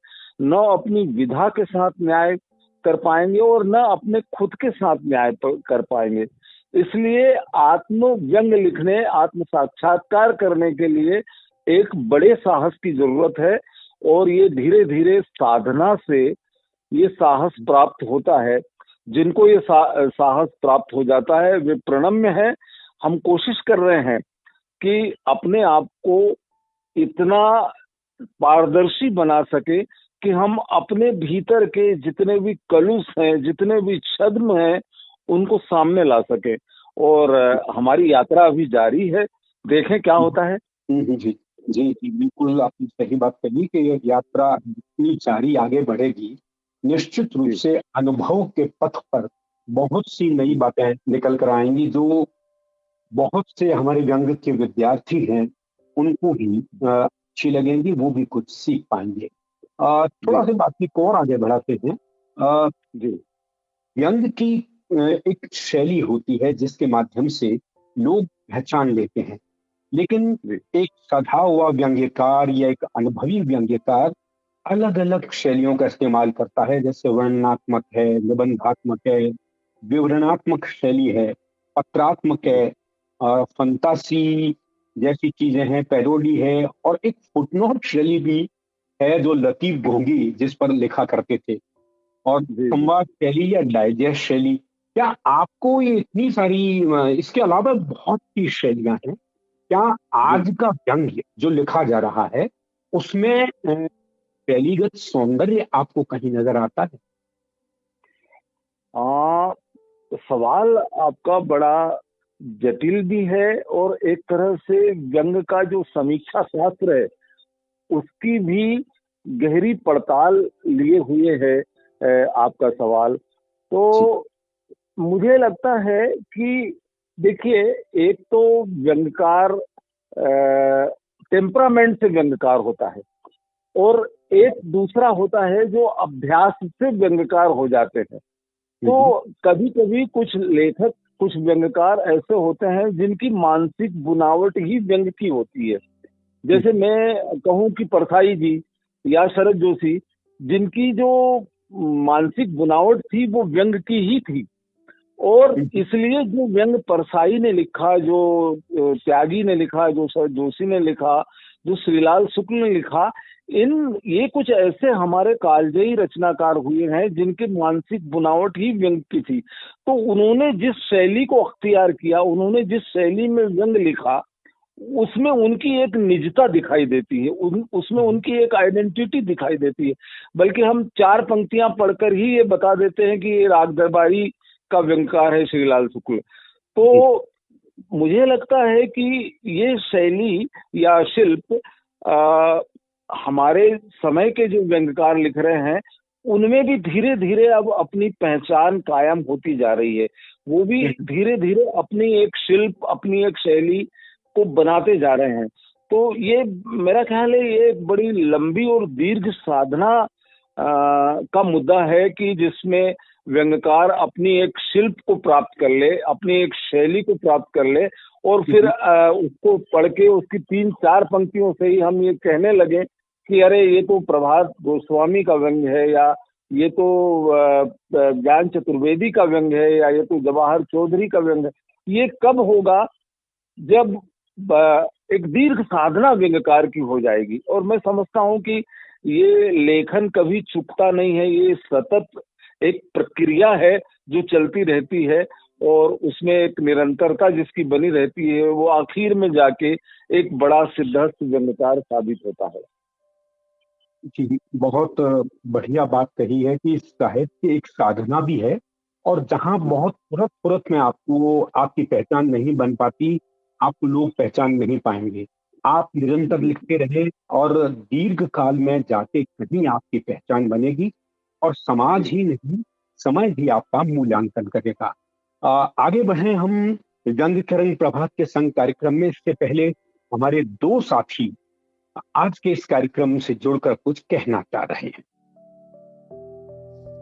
न अपनी विधा के साथ न्याय कर पाएंगे और न अपने खुद के साथ न्याय कर पाएंगे। इसलिए आत्म व्यंग लिखने, आत्म साक्षात्कार करने के लिए एक बड़े साहस की जरूरत है, और ये धीरे धीरे साधना से ये साहस प्राप्त होता है। जिनको ये साहस प्राप्त हो जाता है वे प्रणम्य है। हम कोशिश कर रहे हैं कि अपने आप को इतना पारदर्शी बना सके कि हम अपने भीतर के जितने भी कलुष हैं, जितने भी छद्म हैं, उनको सामने ला सके। और हमारी यात्रा अभी जारी है, देखें क्या होता है। जी जी जी, बिल्कुल आपने सही बात कही कि यह यात्रा जितनी जारी आगे बढ़ेगी, निश्चित रूप से अनुभव के पथ पर बहुत सी नई बातें निकल कर आएंगी, जो बहुत से हमारे व्यंग के विद्यार्थी हैं उनको भी अच्छी लगेंगी, वो भी कुछ सीख पाएंगे। थोड़ा सी बातचीत को और आगे बढ़ाते हैं। व्यंग की एक शैली होती है जिसके माध्यम से लोग पहचान लेते हैं, लेकिन एक सधा हुआ व्यंग्यकार या एक अनुभवी व्यंग्यकार अलग अलग शैलियों का इस्तेमाल करता है। जैसे वर्णनात्मक है, निबंधात्मक है, विवरणात्मक शैली है, पत्रात्मक है, फंतासी जैसी चीजें हैं, पैरोडी है, और एक फुटनोट शैली भी है जो लतीफ घोंगी जिस पर लिखा करते थे, और संवाद शैली या डाइजेस्ट शैली। क्या आपको ये इतनी सारी, इसके अलावा बहुत सी शैलियां हैं, क्या आज का व्यंग्य जो लिखा जा रहा है उसमें शैलीगत सौंदर्य आपको कहीं नजर आता है? सवाल आपका बड़ा जटिल भी है और एक तरह से व्यंग का जो समीक्षा शास्त्र है उसकी भी गहरी पड़ताल लिए हुए है आपका सवाल। तो मुझे लगता है कि देखिए, एक तो व्यंगकार टेम्परामेंट से व्यंगकार होता है और एक दूसरा होता है जो अभ्यास से व्यंगकार हो जाते हैं। तो कभी कभी कुछ लेखक, कुछ व्यंगकार ऐसे होते हैं जिनकी मानसिक बुनावट ही व्यंग की होती है। जैसे मैं कहूं कि परसाई जी या शरद जोशी, जिनकी जो मानसिक बुनावट थी वो व्यंग की ही थी, और इसलिए जो व्यंग परसाई ने लिखा, जो त्यागी ने लिखा, जो शरद जोशी ने लिखा, जो श्रीलाल शुक्ल ने लिखा, ये कुछ ऐसे हमारे कालजयी रचनाकार हुए हैं जिनके मानसिक बुनावट ही व्यंग की थी। तो उन्होंने जिस शैली को अख्तियार किया, उन्होंने जिस शैली में व्यंग लिखा, उसमें उनकी एक निजता दिखाई देती है, उसमें उनकी एक आइडेंटिटी दिखाई देती है। बल्कि हम 4 पंक्तियां पढ़कर ही ये बता देते हैं कि ये राग दरबारी का व्यंगकार है श्रीलाल शुक्ल। तो मुझे लगता है कि ये शैली या शिल्प हमारे समय के जो व्यंगकार लिख रहे हैं उनमें भी धीरे धीरे अब अपनी पहचान कायम होती जा रही है। वो भी धीरे धीरे अपनी एक शिल्प, अपनी एक शैली को बनाते जा रहे हैं। तो ये मेरा ख्याल है ये बड़ी लंबी और दीर्घ साधना का मुद्दा है कि जिसमें व्यंगकार अपनी एक शिल्प को प्राप्त कर ले, अपनी एक शैली को प्राप्त कर ले, और फिर उसको पढ़ के उसकी 3-4 पंक्तियों से ही हम ये कहने लगे कि अरे ये तो प्रभात गोस्वामी का व्यंग है, या ये तो ज्ञान चतुर्वेदी का व्यंग है, या ये तो जवाहर चौधरी का व्यंग है। ये कब होगा? जब एक दीर्घ साधना व्यंगकार की हो जाएगी। और मैं समझता हूँ कि ये लेखन कभी चुकता नहीं है, ये सतत एक प्रक्रिया है जो चलती रहती है, और उसमें एक निरंतरता जिसकी बनी रहती है, वो आखिर में जाके एक बड़ा सिद्धस्त व्यंगकार साबित होता है। जी, बहुत बढ़िया बात कही है कि साहित्य एक साधना भी है, और जहाँ बहुत तुरंत में आपको आपकी पहचान नहीं बन पाती, आपको लोग पहचान नहीं पाएंगे। आप निरंतर लिखते रहे और दीर्घ काल में जाके कहीं आपकी पहचान बनेगी, और समाज ही नहीं, समय भी आपका मूल्यांकन करेगा। आगे बढ़े हम व्यंग के रंग प्रभात के संग कार्यक्रम में। इससे पहले हमारे 2 साथी आज के इस कार्यक्रम से जुड़कर कुछ कहना चाह रहे हैं।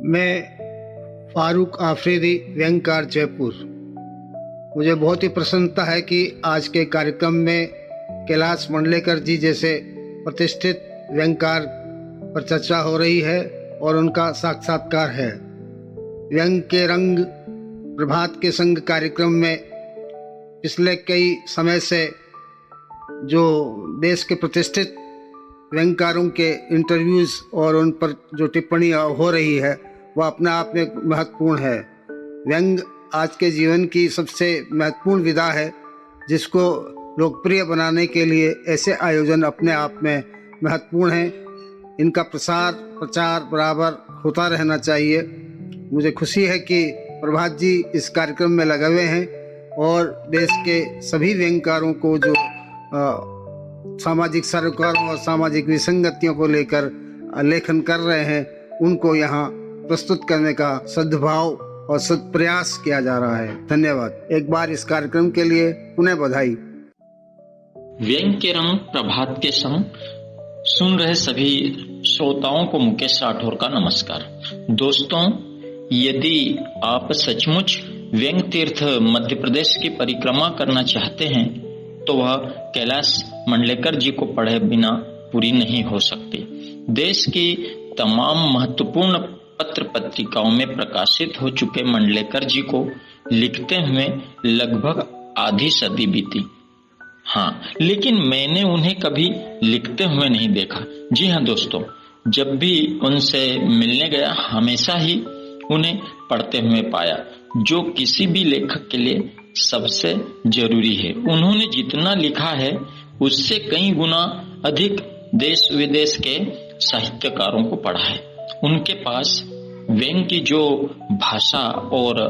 मैं फारूक आफरीदी, व्यंगकार, जयपुर। मुझे बहुत ही प्रसन्नता है कि आज के कार्यक्रम में कैलाश मंडलेकर जी जैसे प्रतिष्ठित व्यंगकार पर चर्चा हो रही है और उनका साक्षात्कार है। व्यंग के रंग प्रभात के संग कार्यक्रम में पिछले कई समय से जो देश के प्रतिष्ठित व्यंगकारों के इंटरव्यूज और उन पर जो टिप्पणियाँ हो रही है वह अपने आप में महत्वपूर्ण है। व्यंग आज के जीवन की सबसे महत्वपूर्ण विधा है, जिसको लोकप्रिय बनाने के लिए ऐसे आयोजन अपने आप में महत्वपूर्ण हैं। इनका प्रचार बराबर होता रहना चाहिए। मुझे खुशी है कि प्रभात जी इस कार्यक्रम में लगे हुए हैं और देश के सभी व्यंगकारों को जो सामाजिक सरोकारों और सामाजिक विसंगतियों को लेकर लेखन कर रहे हैं उनको यहाँ प्रस्तुत करने का सद्भाव और सत्प्रयास किया जा रहा है। धन्यवाद एक बार इस कार्यक्रम के लिए, पुनः बधाई। व्यंग के रंग प्रभात के संग सुन रहे सभी श्रोताओं को मुकेश राठौर का नमस्कार। दोस्तों, यदि आप सचमुच व्यंग तीर्थ मध्य प्रदेश की परिक्रमा करना चाहते हैं तो वह कैलाश मंडलेकर जी को पढ़े बिना पूरी नहीं हो सकती। देश की तमाम महत्वपूर्ण पत्र पत्रिकाओं में प्रकाशित हो चुके मंडलेकर जी को लिखते हुए लगभग आधी सदी बीती। हाँ, लेकिन मैंने उन्हें कभी लिखते हुए नहीं देखा। जी हाँ दोस्तों, जब भी उनसे मिलने गया हमेशा ही उन्हें पढ़ते हुए पाया, जो किसी भी लेखक के लिए सबसे जरूरी है। उन्होंने जितना लिखा है उससे कई गुना अधिक देश विदेश के साहित्यकारों को पढ़ा है। उनके पास व्यंग्य की जो भाषा और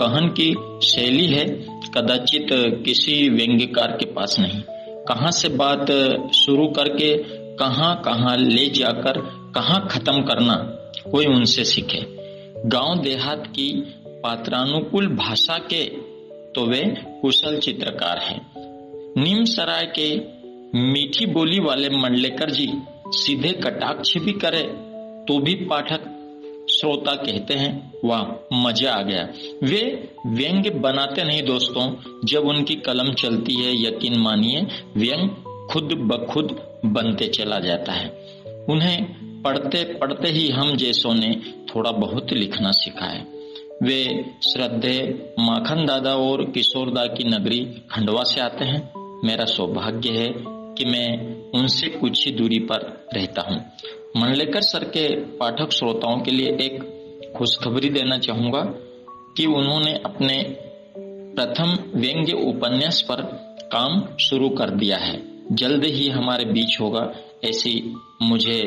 कहन की शैली है कदाचित किसी व्यंग्यकार के पास नहीं। कहाँ से बात शुरू करके कहाँ ले जाकर कहाँ खत्म करना कोई उनसे सीखे। गांव देहात की पात्रानुकूल भाषा के तो वे कुशल चित्रकार हैं। नीम सराय के मीठी बोली वाले मंडलेकर जी सीधे कटाक्ष भी करे तो भी पाठक श्रोता कहते हैं वाह मजा आ गया। वे व्यंग्य बनाते नहीं दोस्तों, जब उनकी कलम चलती है यकीन मानिए व्यंग्य खुद ब खुद बनते चला जाता है। उन्हें पढ़ते पढ़ते ही हम जैसों ने थोड़ा बहुत लिखना सीखा है। वे श्रद्धेय माखन दादा और किशोर दा की नगरी खंडवा से आते हैं। मेरा सौभाग्य है कि मैं उनसे कुछ ही दूरी पर रहता हूँ। मंडलेकर सर के पाठक श्रोताओं के लिए एक खुशखबरी देना चाहूंगा कि उन्होंने अपने प्रथम व्यंग्य उपन्यास पर काम शुरू कर दिया है। जल्द ही हमारे बीच होगा ऐसी मुझे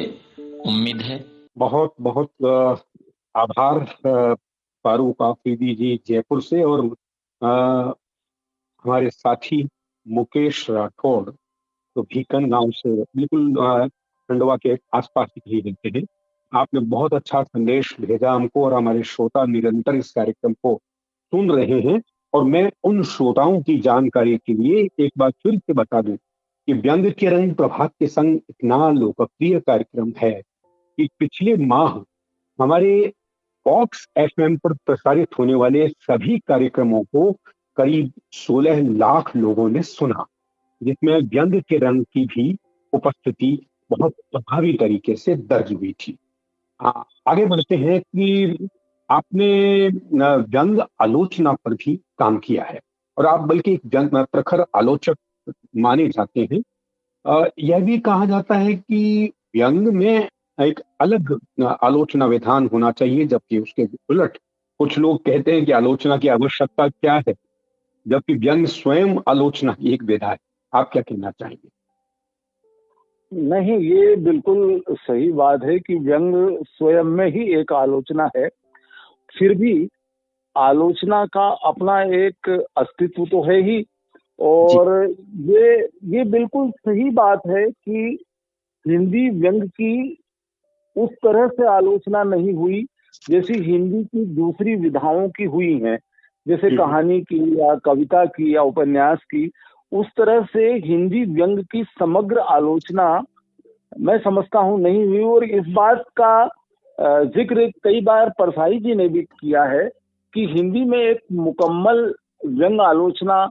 उम्मीद है। बहुत बहुत आभार फारूक आफरीदी जी जयपुर से, और हमारे साथी मुकेश राठौड़ तो भीकन गांव से बिल्कुल खंडवा के आसपास ही रहते हैं। आपने बहुत अच्छा संदेश भेजा हमको और हमारे श्रोता निरंतर इस कार्यक्रम को सुन रहे हैं। और मैं उन श्रोताओं की जानकारी के लिए एक बार फिर से बता दूं कि व्यंग्य के रंग प्रभात के संग इतना लोकप्रिय कार्यक्रम है कि पिछले माह हमारे बॉक्स एफएम पर प्रसारित होने वाले सभी कार्यक्रमों को करीब 16 लाख लोगों ने सुना, जिसमें व्यंग्य के रंग की भी उपस्थिति बहुत प्रभावी तरीके से दर्ज हुई थी। आगे बढ़ते हैं कि आपने व्यंग्य आलोचना पर भी काम किया है और आप बल्कि एक प्रखर आलोचक माने जाते हैं। यह भी कहा जाता है कि व्यंग्य में एक अलग आलोचना विधान होना चाहिए, जबकि उसके उलट कुछ लोग कहते हैं कि आलोचना की आवश्यकता क्या है, जबकि व्यंग्य स्वयं आलोचना की एक विधा है। आप क्या कहना चाहेंगे? नहीं, ये बिल्कुल सही बात है कि व्यंग्य स्वयं में ही एक आलोचना है। फिर भी आलोचना का अपना एक अस्तित्व तो है ही, और ये बिल्कुल सही बात है कि हिंदी व्यंग्य की उस तरह से आलोचना नहीं हुई जैसी हिंदी की दूसरी विधाओं की हुई हैं, जैसे कहानी की या कविता की या उपन्यास की। उस तरह से हिंदी व्यंग्य की समग्र आलोचना मैं समझता हूँ नहीं हुई। और इस बात का जिक्र कई बार परसाई जी ने भी किया है कि हिंदी में एक मुकम्मल व्यंग्य आलोचना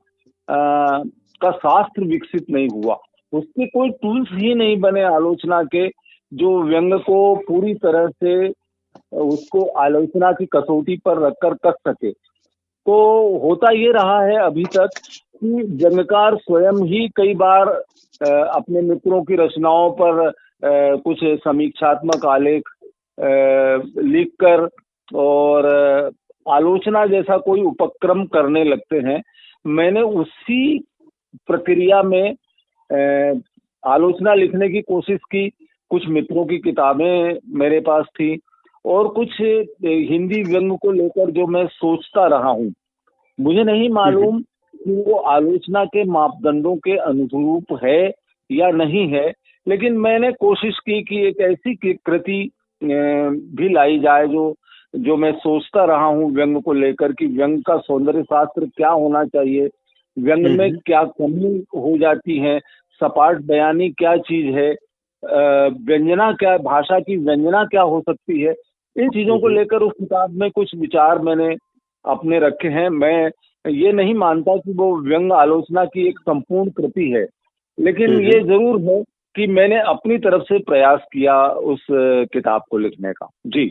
का शास्त्र विकसित नहीं हुआ, उसके कोई टूल्स ही नहीं बने आलोचना के जो व्यंग्य को पूरी तरह से उसको आलोचना की कसौटी पर रखकर कस सके। तो होता ये रहा है अभी तक कि व्यंग्यकार स्वयं ही कई बार अपने मित्रों की रचनाओं पर कुछ समीक्षात्मक आलेख लिखकर और आलोचना जैसा कोई उपक्रम करने लगते हैं। मैंने उसी प्रक्रिया में आलोचना लिखने की कोशिश की। कुछ मित्रों की किताबें मेरे पास थी और कुछ हिंदी व्यंग्य को लेकर जो मैं सोचता रहा हूँ। मुझे नहीं मालूम कि वो आलोचना के मापदंडों के अनुरूप है या नहीं है, लेकिन मैंने कोशिश की कि एक ऐसी कृति भी लाई जाए जो मैं सोचता रहा हूँ व्यंग्य को लेकर कि व्यंग्य का सौंदर्य शास्त्र क्या होना चाहिए, व्यंग्य में क्या कमी हो जाती है, सपाट बयानी क्या चीज है, व्यंजना क्या, भाषा की व्यंजना क्या हो सकती है। इन चीजों को लेकर उस किताब में कुछ विचार मैंने अपने रखे हैं। मैं ये नहीं मानता कि वो व्यंग्य आलोचना की एक संपूर्ण कृति है, लेकिन ये जरूर है कि मैंने अपनी तरफ से प्रयास किया उस किताब को लिखने का। जी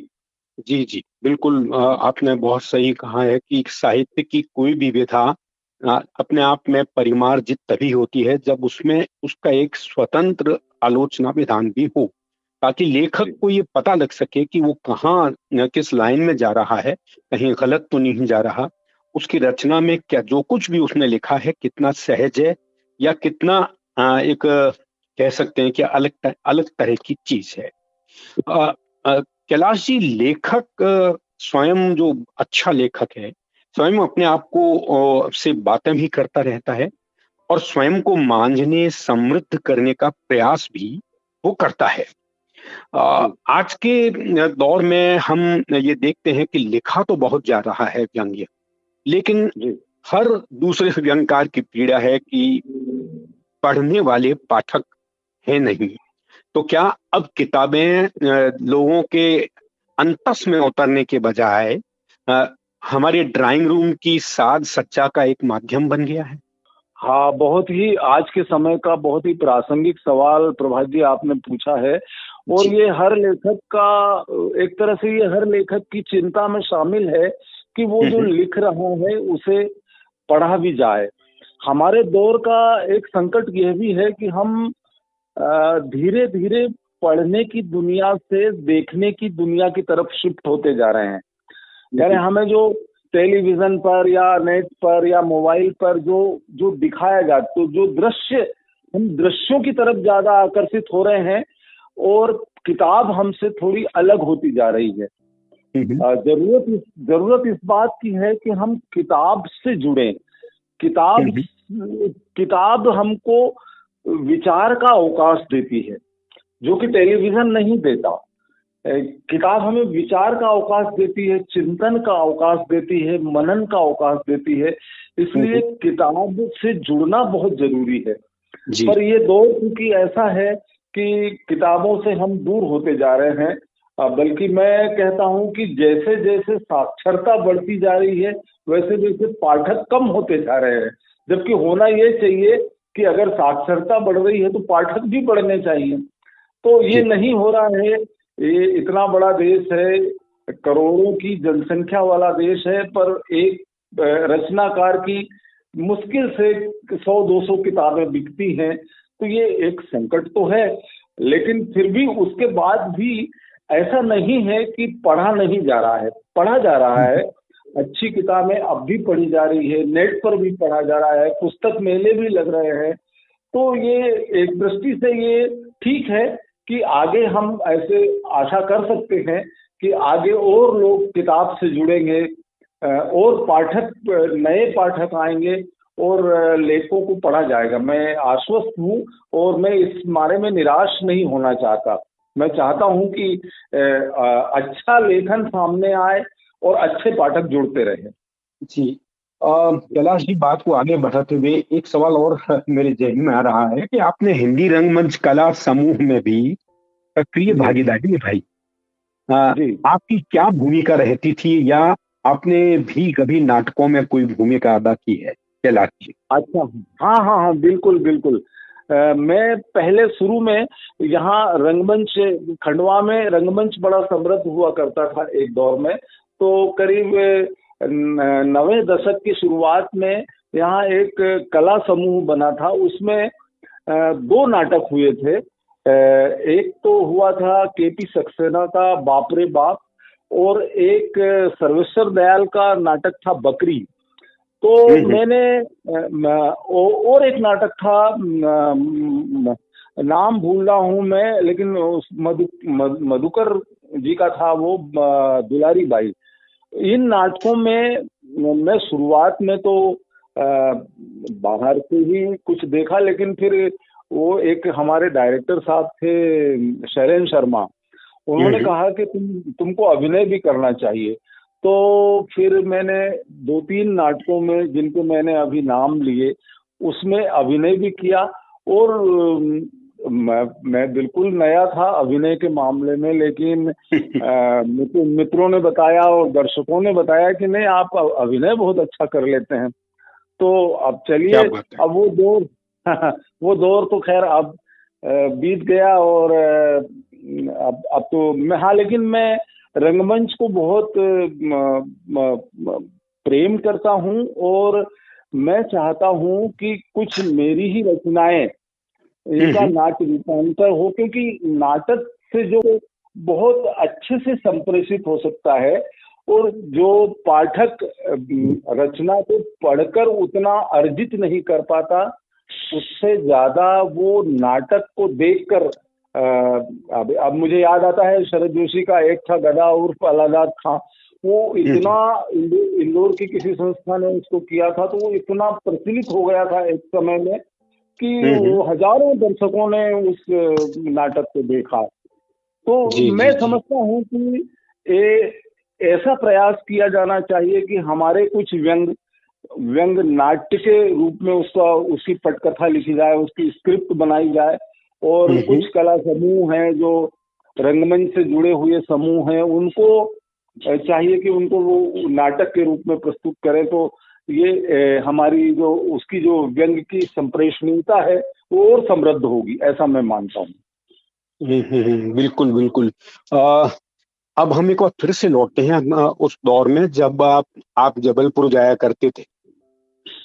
जी जी बिल्कुल, आपने बहुत सही कहा है कि साहित्य की कोई भी विधा अपने आप में परिमार्जित तभी होती है जब उसमें उसका एक स्वतंत्र आलोचना विधान भी हो, ताकि लेखक को ये पता लग सके कि वो कहाँ किस लाइन में जा रहा है, कहीं गलत तो नहीं जा रहा। उसकी रचना में क्या जो कुछ भी उसने लिखा है कितना सहज है या कितना एक कह सकते हैं कि अलग तरह की चीज है। अ, कैलाश जी, लेखक स्वयं जो अच्छा लेखक है, स्वयं अपने आप को से बातें भी करता रहता है और स्वयं को मांझने समृद्ध करने का प्रयास भी वो करता है। आज के दौर में हम ये देखते हैं कि लिखा तो बहुत जा रहा है व्यंग्य, लेकिन हर दूसरे व्यंग्यकार की पीड़ा है कि पढ़ने वाले पाठक है नहीं। तो क्या अब किताबें लोगों के अंतस में उतरने के बजाय हमारे ड्राइंग रूम की साज सज्जा का एक माध्यम बन गया है? हाँ, बहुत ही आज के समय का बहुत ही प्रासंगिक सवाल प्रभात जी आपने पूछा है। और ये हर लेखक का, एक तरह से ये हर लेखक की चिंता में शामिल है कि वो जो लिख रहा है उसे पढ़ा भी जाए। हमारे दौर का एक संकट यह भी है कि हम धीरे धीरे पढ़ने की दुनिया से देखने की दुनिया की तरफ शिफ्ट होते जा रहे हैं। यानी हमें जो टेलीविजन पर या नेट पर या मोबाइल पर जो दिखाया जाता, तो जो दृश्य, हम दृश्यों की तरफ ज्यादा आकर्षित हो रहे हैं और किताब हमसे थोड़ी अलग होती जा रही है। जरूरत इस बात की है कि हम किताब से जुड़ें। किताब हमको विचार का अवकाश देती है, जो कि टेलीविजन नहीं देता। किताब हमें विचार का अवकाश देती है, चिंतन का अवकाश देती है, मनन का अवकाश देती है। इसलिए किताब से जुड़ना बहुत जरूरी है। पर ये दौर क्योंकि ऐसा है कि किताबों से हम दूर होते जा रहे हैं, बल्कि मैं कहता हूं कि जैसे जैसे साक्षरता बढ़ती जा रही है वैसे वैसे पाठक कम होते जा रहे हैं। जबकि होना ये चाहिए कि अगर साक्षरता बढ़ रही है तो पाठक भी बढ़ने चाहिए। तो ये नहीं हो रहा है। ये इतना बड़ा देश है, करोड़ों की जनसंख्या वाला देश है, पर एक रचनाकार की मुश्किल से 100-200 किताबें बिकती हैं। तो ये एक संकट तो है, लेकिन फिर भी उसके बाद भी ऐसा नहीं है कि पढ़ा नहीं जा रहा है, पढ़ा जा रहा है। अच्छी किताबें अब भी पढ़ी जा रही है, नेट पर भी पढ़ा जा रहा है, पुस्तक मेले भी लग रहे हैं। तो ये एक दृष्टि से ये ठीक है कि आगे हम ऐसे आशा कर सकते हैं कि आगे और लोग किताब से जुड़ेंगे और पाठक, नए पाठक आएंगे और लेखों को पढ़ा जाएगा। मैं आश्वस्त हूँ और मैं इस बारे में निराश नहीं होना चाहता। मैं चाहता हूँ कि अच्छा लेखन सामने आए और अच्छे पाठक जुड़ते रहे। जी, कैलाश जी, बात को आगे बढ़ाते हुए एक सवाल और मेरे जहन में आ रहा है कि आपने हिंदी रंगमंच कला समूह में भी सक्रिय भागीदारी निभाई। आपकी क्या भूमिका रहती थी, या आपने भी कभी नाटकों में कोई भूमिका अदा की है कैलाश जी? अच्छा, हाँ, बिल्कुल बिल्कुल। मैं पहले शुरू में यहाँ रंगमंच, खंडवा में रंगमंच बड़ा समृद्ध हुआ करता था एक दौर में। तो करीब 90 दशक की शुरुआत में यहाँ एक कला समूह बना था। उसमें 2 नाटक हुए थे। एक तो हुआ था केपी सक्सेना का बाप रे बाप, और एक सर्वेश्वर दयाल का नाटक था बकरी। तो मैंने और एक नाटक था, नाम भूल रहा हूँ मैं, लेकिन मधुकर जी का था वो, दुलारी बाई। इन नाटकों में मैं शुरुआत में तो बाहर से ही कुछ देखा, लेकिन फिर वो एक हमारे डायरेक्टर साहब थे शैलेन शर्मा, उन्होंने कहा कि तुमको अभिनय भी करना चाहिए। तो फिर मैंने 2-3 नाटकों में, जिनको मैंने अभी नाम लिए, उसमें अभिनय भी किया। और मैं बिल्कुल नया था अभिनय के मामले में, लेकिन मित्रों ने बताया और दर्शकों ने बताया कि नहीं, आप अभिनय बहुत अच्छा कर लेते हैं। तो अब चलिए, अब वो दौर तो खैर अब बीत गया। और अब तो मैं, हाँ, लेकिन मैं रंगमंच को बहुत प्रेम करता हूँ और मैं चाहता हूँ कि कुछ मेरी ही रचनाएं इनका नाट्य रूपांतर हो, क्योंकि नाटक से जो बहुत अच्छे से संप्रेषित हो सकता है और जो पाठक रचना को पढ़कर उतना अर्जित नहीं कर पाता, उससे ज्यादा वो नाटक को देखकर अब मुझे याद आता है शरद जोशी का एक था गदा उर्फ अलाजाद खां, वो इतना इंदौर की किसी संस्था ने उसको किया था, तो वो इतना प्रचलित हो गया था एक समय में कि वो हजारों दर्शकों ने उस नाटक को देखा। तो मैं समझता हूँ कि ऐसा प्रयास किया जाना चाहिए कि हमारे कुछ व्यंग नाट्य के रूप में उसकी पटकथा लिखी जाए, उसकी स्क्रिप्ट बनाई जाए, और कुछ कला समूह हैं जो रंगमंच से जुड़े हुए समूह हैं, उनको चाहिए कि उनको वो नाटक के रूप में प्रस्तुत करें। तो ये हमारी जो उसकी जो व्यंग की संप्रेषणीयता है वो और समृद्ध होगी, ऐसा मैं मानता हूँ। बिल्कुल बिल्कुल। अब हम एक बार फिर से लौटते हैं उस दौर में जब आप जबलपुर जाया करते थे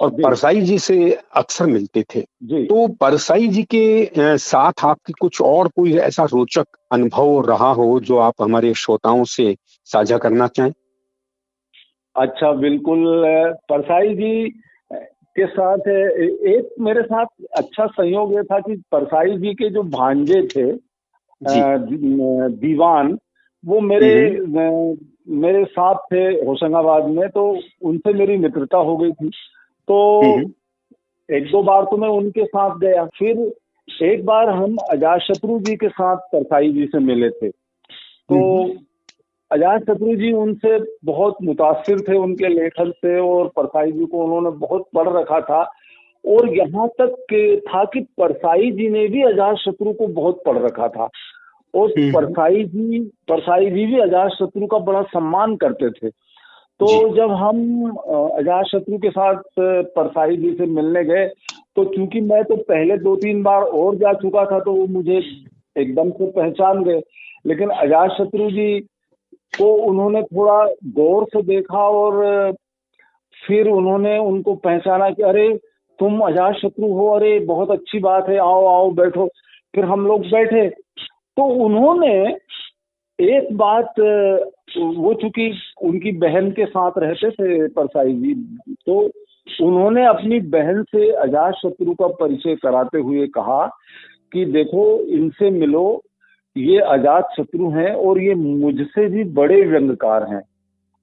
और परसाई जी से अक्सर मिलते थे। तो परसाई जी के साथ आपकी कुछ और कोई ऐसा रोचक अनुभव रहा हो जो आप हमारे श्रोताओं से साझा करना चाहें? अच्छा, बिल्कुल। परसाई जी के साथ एक मेरे साथ अच्छा संयोग ये था कि परसाई जी के जो भांजे थे दीवान, वो मेरे साथ थे होशंगाबाद में, तो उनसे मेरी मित्रता हो गई थी। तो एक दो बार तो मैं उनके साथ गया, फिर एक बार हम अजातशत्रु जी के साथ परसाई जी से मिले थे। तो अजातशत्रु जी उनसे बहुत मुतासिर थे उनके लेखन से, और परसाई जी को उन्होंने बहुत पढ़ रखा था, और यहाँ तक था कि परसाई जी ने भी अजातशत्रु को बहुत पढ़ रखा था, और परसाई जी भी अजातशत्रु का बड़ा सम्मान करते थे। तो जब हम अजातशत्रु के साथ परसाई जी से मिलने गए, तो चूंकि मैं तो पहले 2-3 बार और जा चुका था, तो वो मुझे एकदम से पहचान गए, लेकिन अजातशत्रु जी को उन्होंने थोड़ा गौर से देखा, और फिर उन्होंने उनको पहचाना कि अरे तुम अजातशत्रु हो, अरे बहुत अच्छी बात है, आओ आओ बैठो। फिर हम लोग बैठे, तो उन्होंने एक बात, वो चूंकि उनकी बहन के साथ रहते थे परसाई जी, तो उन्होंने अपनी बहन से अजातशत्रु का परिचय कराते हुए कहा कि देखो इनसे मिलो, ये अजातशत्रु हैं और ये मुझसे भी बड़े व्यंग्यकार हैं,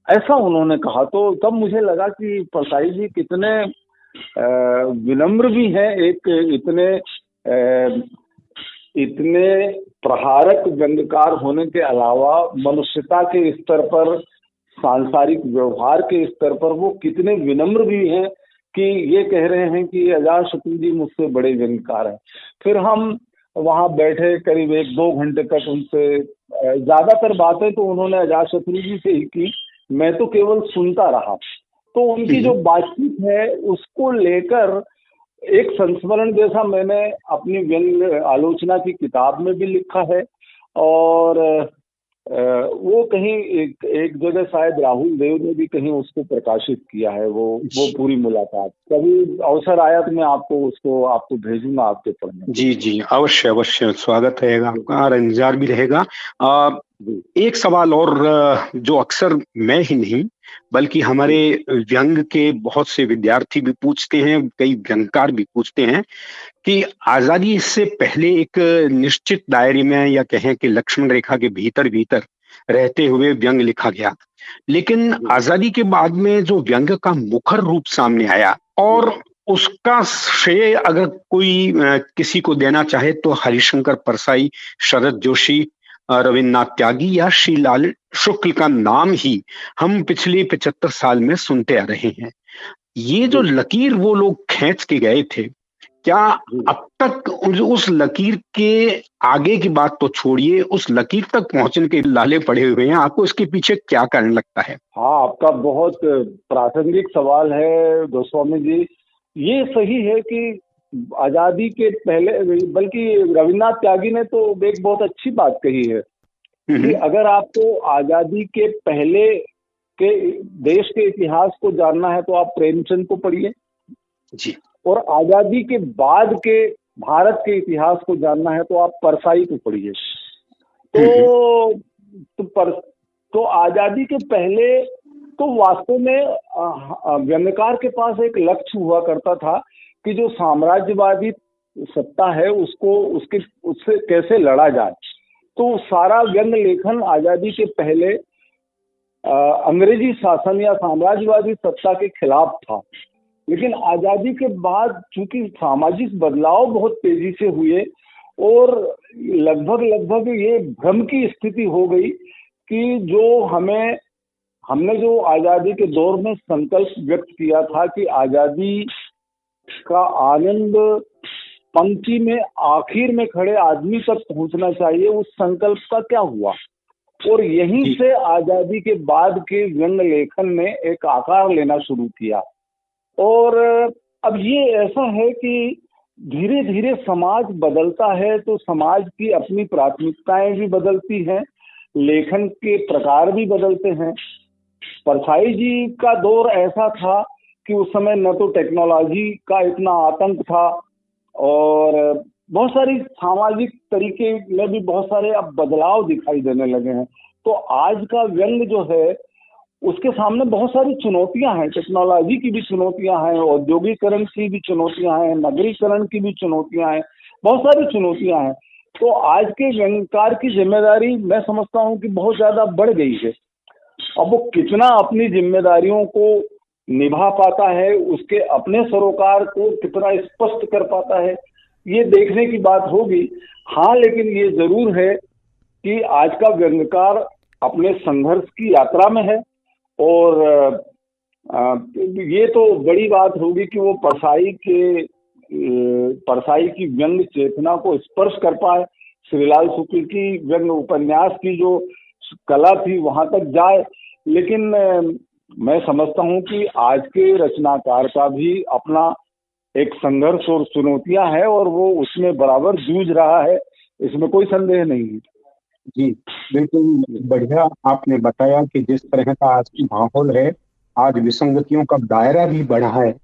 ऐसा उन्होंने कहा। तो तब मुझे लगा कि परसाई जी कितने विनम्र भी हैं, एक इतने प्रहारक व्यंग्यकार होने के अलावा मनुष्यता के स्तर पर, सांसारिक व्यवहार के स्तर पर वो कितने विनम्र भी हैं कि ये कह रहे हैं कि अजातशत्रु जी मुझसे बड़े व्यंग्यकार हैं। फिर हम वहां बैठे करीब 1-2 घंटे तक, उनसे ज्यादातर बातें तो उन्होंने अजातशत्रु जी से ही की, मैं तो केवल सुनता रहा। तो उनकी जो बातचीत है उसको लेकर एक संस्मरण जैसा मैंने अपनी व्यंग्य आलोचना की किताब में भी लिखा है, और वो कहीं एक जगह शायद राहुल देव ने भी कहीं उसको प्रकाशित किया है, वो पूरी मुलाकात। कभी अवसर आया तो मैं आपको भेजूंगा आपके पढ़ने। जी अवश्य अवश्य, स्वागत रहेगा आपका और इंतजार भी रहेगा। एक सवाल और जो अक्सर मैं ही नहीं बल्कि हमारे व्यंग के बहुत से विद्यार्थी भी पूछते हैं, कई व्यंगकार भी पूछते हैं कि आजादी से पहले एक निश्चित दायरे में या कहें कि लक्ष्मण रेखा के भीतर रहते हुए व्यंग लिखा गया, लेकिन आजादी के बाद में जो व्यंग का मुखर रूप सामने आया, और उसका श्रेय अगर कोई किसी को देना चाहे तो हरिशंकर परसाई, शरद जोशी, रविन्द्रनाथ त्यागी या श्रीलाल शुक्ल का नाम ही हम पिछले 75 साल में सुनते आ रहे हैं। ये जो लकीर वो लोग खींच के गए थे, क्या अब तक उस लकीर के आगे की बात तो छोड़िए, उस लकीर तक पहुंचने के लाले पड़े हुए हैं? आपको इसके पीछे क्या कारण लगता है? हाँ, आपका बहुत प्रासंगिक सवाल है गोस्वामी जी। ये सही है कि आजादी के पहले, बल्कि रविन्द्रनाथ त्यागी ने तो एक बहुत अच्छी बात कही है कि अगर आपको आजादी के पहले के देश के इतिहास को जानना है तो आप प्रेमचंद को पढ़िए जी, और आजादी के बाद के भारत के इतिहास को जानना है तो आप परसाई को पढ़िए। तो तो आजादी के पहले तो वास्तव में व्यंग्यकार के पास एक लक्ष्य हुआ करता था कि जो साम्राज्यवादी सत्ता है उससे कैसे लड़ा जाए। तो सारा व्यंग लेखन आजादी के पहले अंग्रेजी शासन या साम्राज्यवादी सत्ता के खिलाफ था। लेकिन आजादी के बाद चूंकि सामाजिक बदलाव बहुत तेजी से हुए और लगभग ये भ्रम की स्थिति हो गई कि जो हमने जो आजादी के दौर में संकल्प व्यक्त किया था कि आजादी का आनंद पंक्ति में आखिर में खड़े आदमी तक पहुंचना चाहिए, उस संकल्प का क्या हुआ। और यहीं से आजादी के बाद के व्यंग लेखन ने एक आकार लेना शुरू किया। और अब ये ऐसा है कि धीरे धीरे समाज बदलता है तो समाज की अपनी प्राथमिकताएं भी बदलती हैं, लेखन के प्रकार भी बदलते हैं। परछाई जी का दौर ऐसा था कि उस समय न तो टेक्नोलॉजी का इतना आतंक था और बहुत सारी सामाजिक तरीके में भी बहुत सारे अब बदलाव दिखाई देने लगे हैं। तो आज का व्यंग जो है उसके सामने बहुत सारी चुनौतियां हैं, टेक्नोलॉजी की भी चुनौतियां हैं, औद्योगिकरण की भी चुनौतियां हैं, नगरीकरण की भी चुनौतियां हैं, बहुत सारी चुनौतियां हैं। तो आज के व्यंग्यकार की जिम्मेदारी मैं समझता हूं कि बहुत ज्यादा बढ़ गई है। अब वो कितना अपनी जिम्मेदारियों को निभा पाता है, उसके अपने सरोकार को कितना स्पष्ट कर पाता है, ये देखने की बात होगी। हाँ, लेकिन ये जरूर है कि आज का व्यंग्यकार अपने संघर्ष की यात्रा में है और ये तो बड़ी बात होगी कि वो परसाई की व्यंग चेतना को स्पर्श कर पाए, श्रीलाल शुक्ल की व्यंग उपन्यास की जो कला थी वहां तक जाए। लेकिन मैं समझता हूं कि आज के रचनाकार का भी अपना एक संघर्ष और चुनौतियां है और वो उसमें बराबर जूझ रहा है, इसमें कोई संदेह नहीं है। जी बिल्कुल बढ़िया आपने बताया कि जिस तरह का आज की माहौल है, आज विसंगतियों का दायरा भी बढ़ा है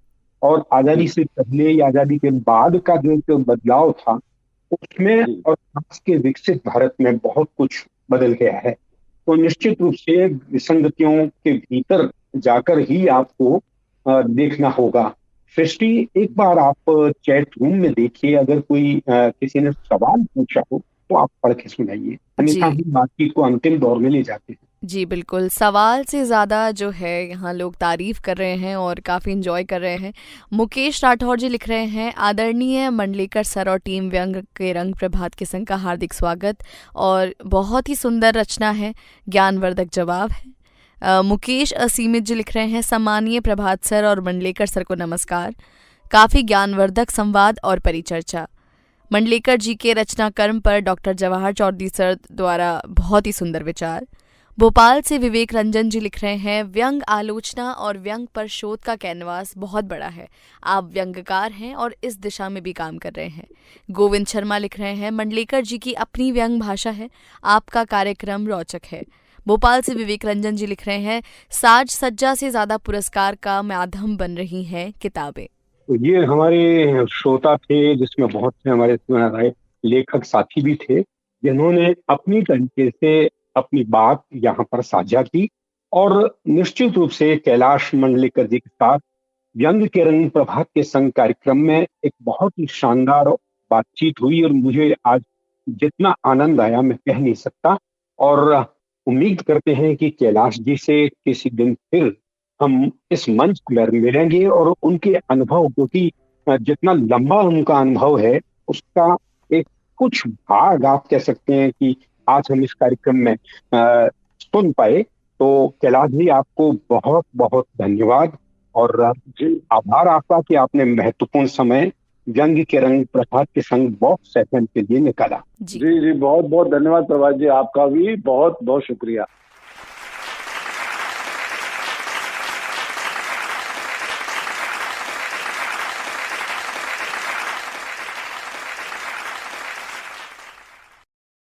और आजादी से पहले या आजादी के बाद का जो बदलाव था उसमें और आज के विकसित भारत में बहुत कुछ बदल गया है। तो निश्चित रूप से विसंगतियों के भीतर जाकर ही आपको देखना होगा। सृष्टि, एक बार आप चैट रूम में देखिए, अगर कोई किसी ने सवाल पूछा हो तो आप पढ़ के सुनाइए, अन्यथा हम बातचीत को अंतिम दौर में ले जाते हैं। जी बिल्कुल, सवाल से ज़्यादा जो है यहाँ लोग तारीफ़ कर रहे हैं और काफ़ी इन्जॉय कर रहे हैं। मुकेश राठौर जी लिख रहे हैं, आदरणीय मंडलेकर सर और टीम व्यंग के रंग प्रभात के संग का हार्दिक स्वागत और बहुत ही सुंदर रचना है, ज्ञानवर्धक जवाब है। मुकेश असीमित जी लिख रहे हैं, सम्मानीय प्रभात सर और मंडलेकर सर को नमस्कार, काफ़ी ज्ञानवर्धक संवाद और परिचर्चा। मंडलेकर जी के रचना कर्म पर डॉक्टर जवाहर चौधरी सर द्वारा बहुत ही सुंदर विचार। भोपाल से विवेक रंजन जी लिख रहे हैं, व्यंग आलोचना और व्यंग पर शोध का कैनवास बहुत बड़ा है, आप व्यंग्यकार हैं और इस दिशा में भी काम कर रहे हैं। गोविंद शर्मा लिख रहे हैं, मंडलेकर जी की अपनी व्यंग भाषा है, आपका कार्यक्रम रोचक है। भोपाल से विवेक रंजन जी लिख रहे हैं, साज सज्जा से ज्यादा पुरस्कार का माध्यम बन रही हैं किताबें। तो ये हमारे श्रोता थे, जिसमें बहुत से हमारे लेखक साथी भी थे, जिन्होंने अपनी तरीके से अपनी बात यहाँ पर साझा की। और निश्चित रूप से कैलाश मंडलेकर जी के साथ व्यंग के रंग प्रभात के संग कार्यक्रम में एक बहुत ही शानदार बातचीत हुई और मुझे आज जितना आनंद आया मैं कह नहीं सकता। और उम्मीद करते हैं कि कैलाश जी से किसी दिन फिर हम इस मंच पर मिलेंगे और उनके अनुभव, क्योंकि जितना लंबा उनका अनुभव है उसका एक कुछ भाग आप कह सकते हैं कि आज हम इस कार्यक्रम में सुन पाए। तो कैलाश जी, आपको बहुत बहुत धन्यवाद और आभार आपका कि आपने महत्वपूर्ण समय व्यंग के रंग प्रभात के संग बॉक्स एफएम के लिए निकाला। जी बहुत बहुत धन्यवाद प्रभात जी, आपका भी बहुत बहुत शुक्रिया।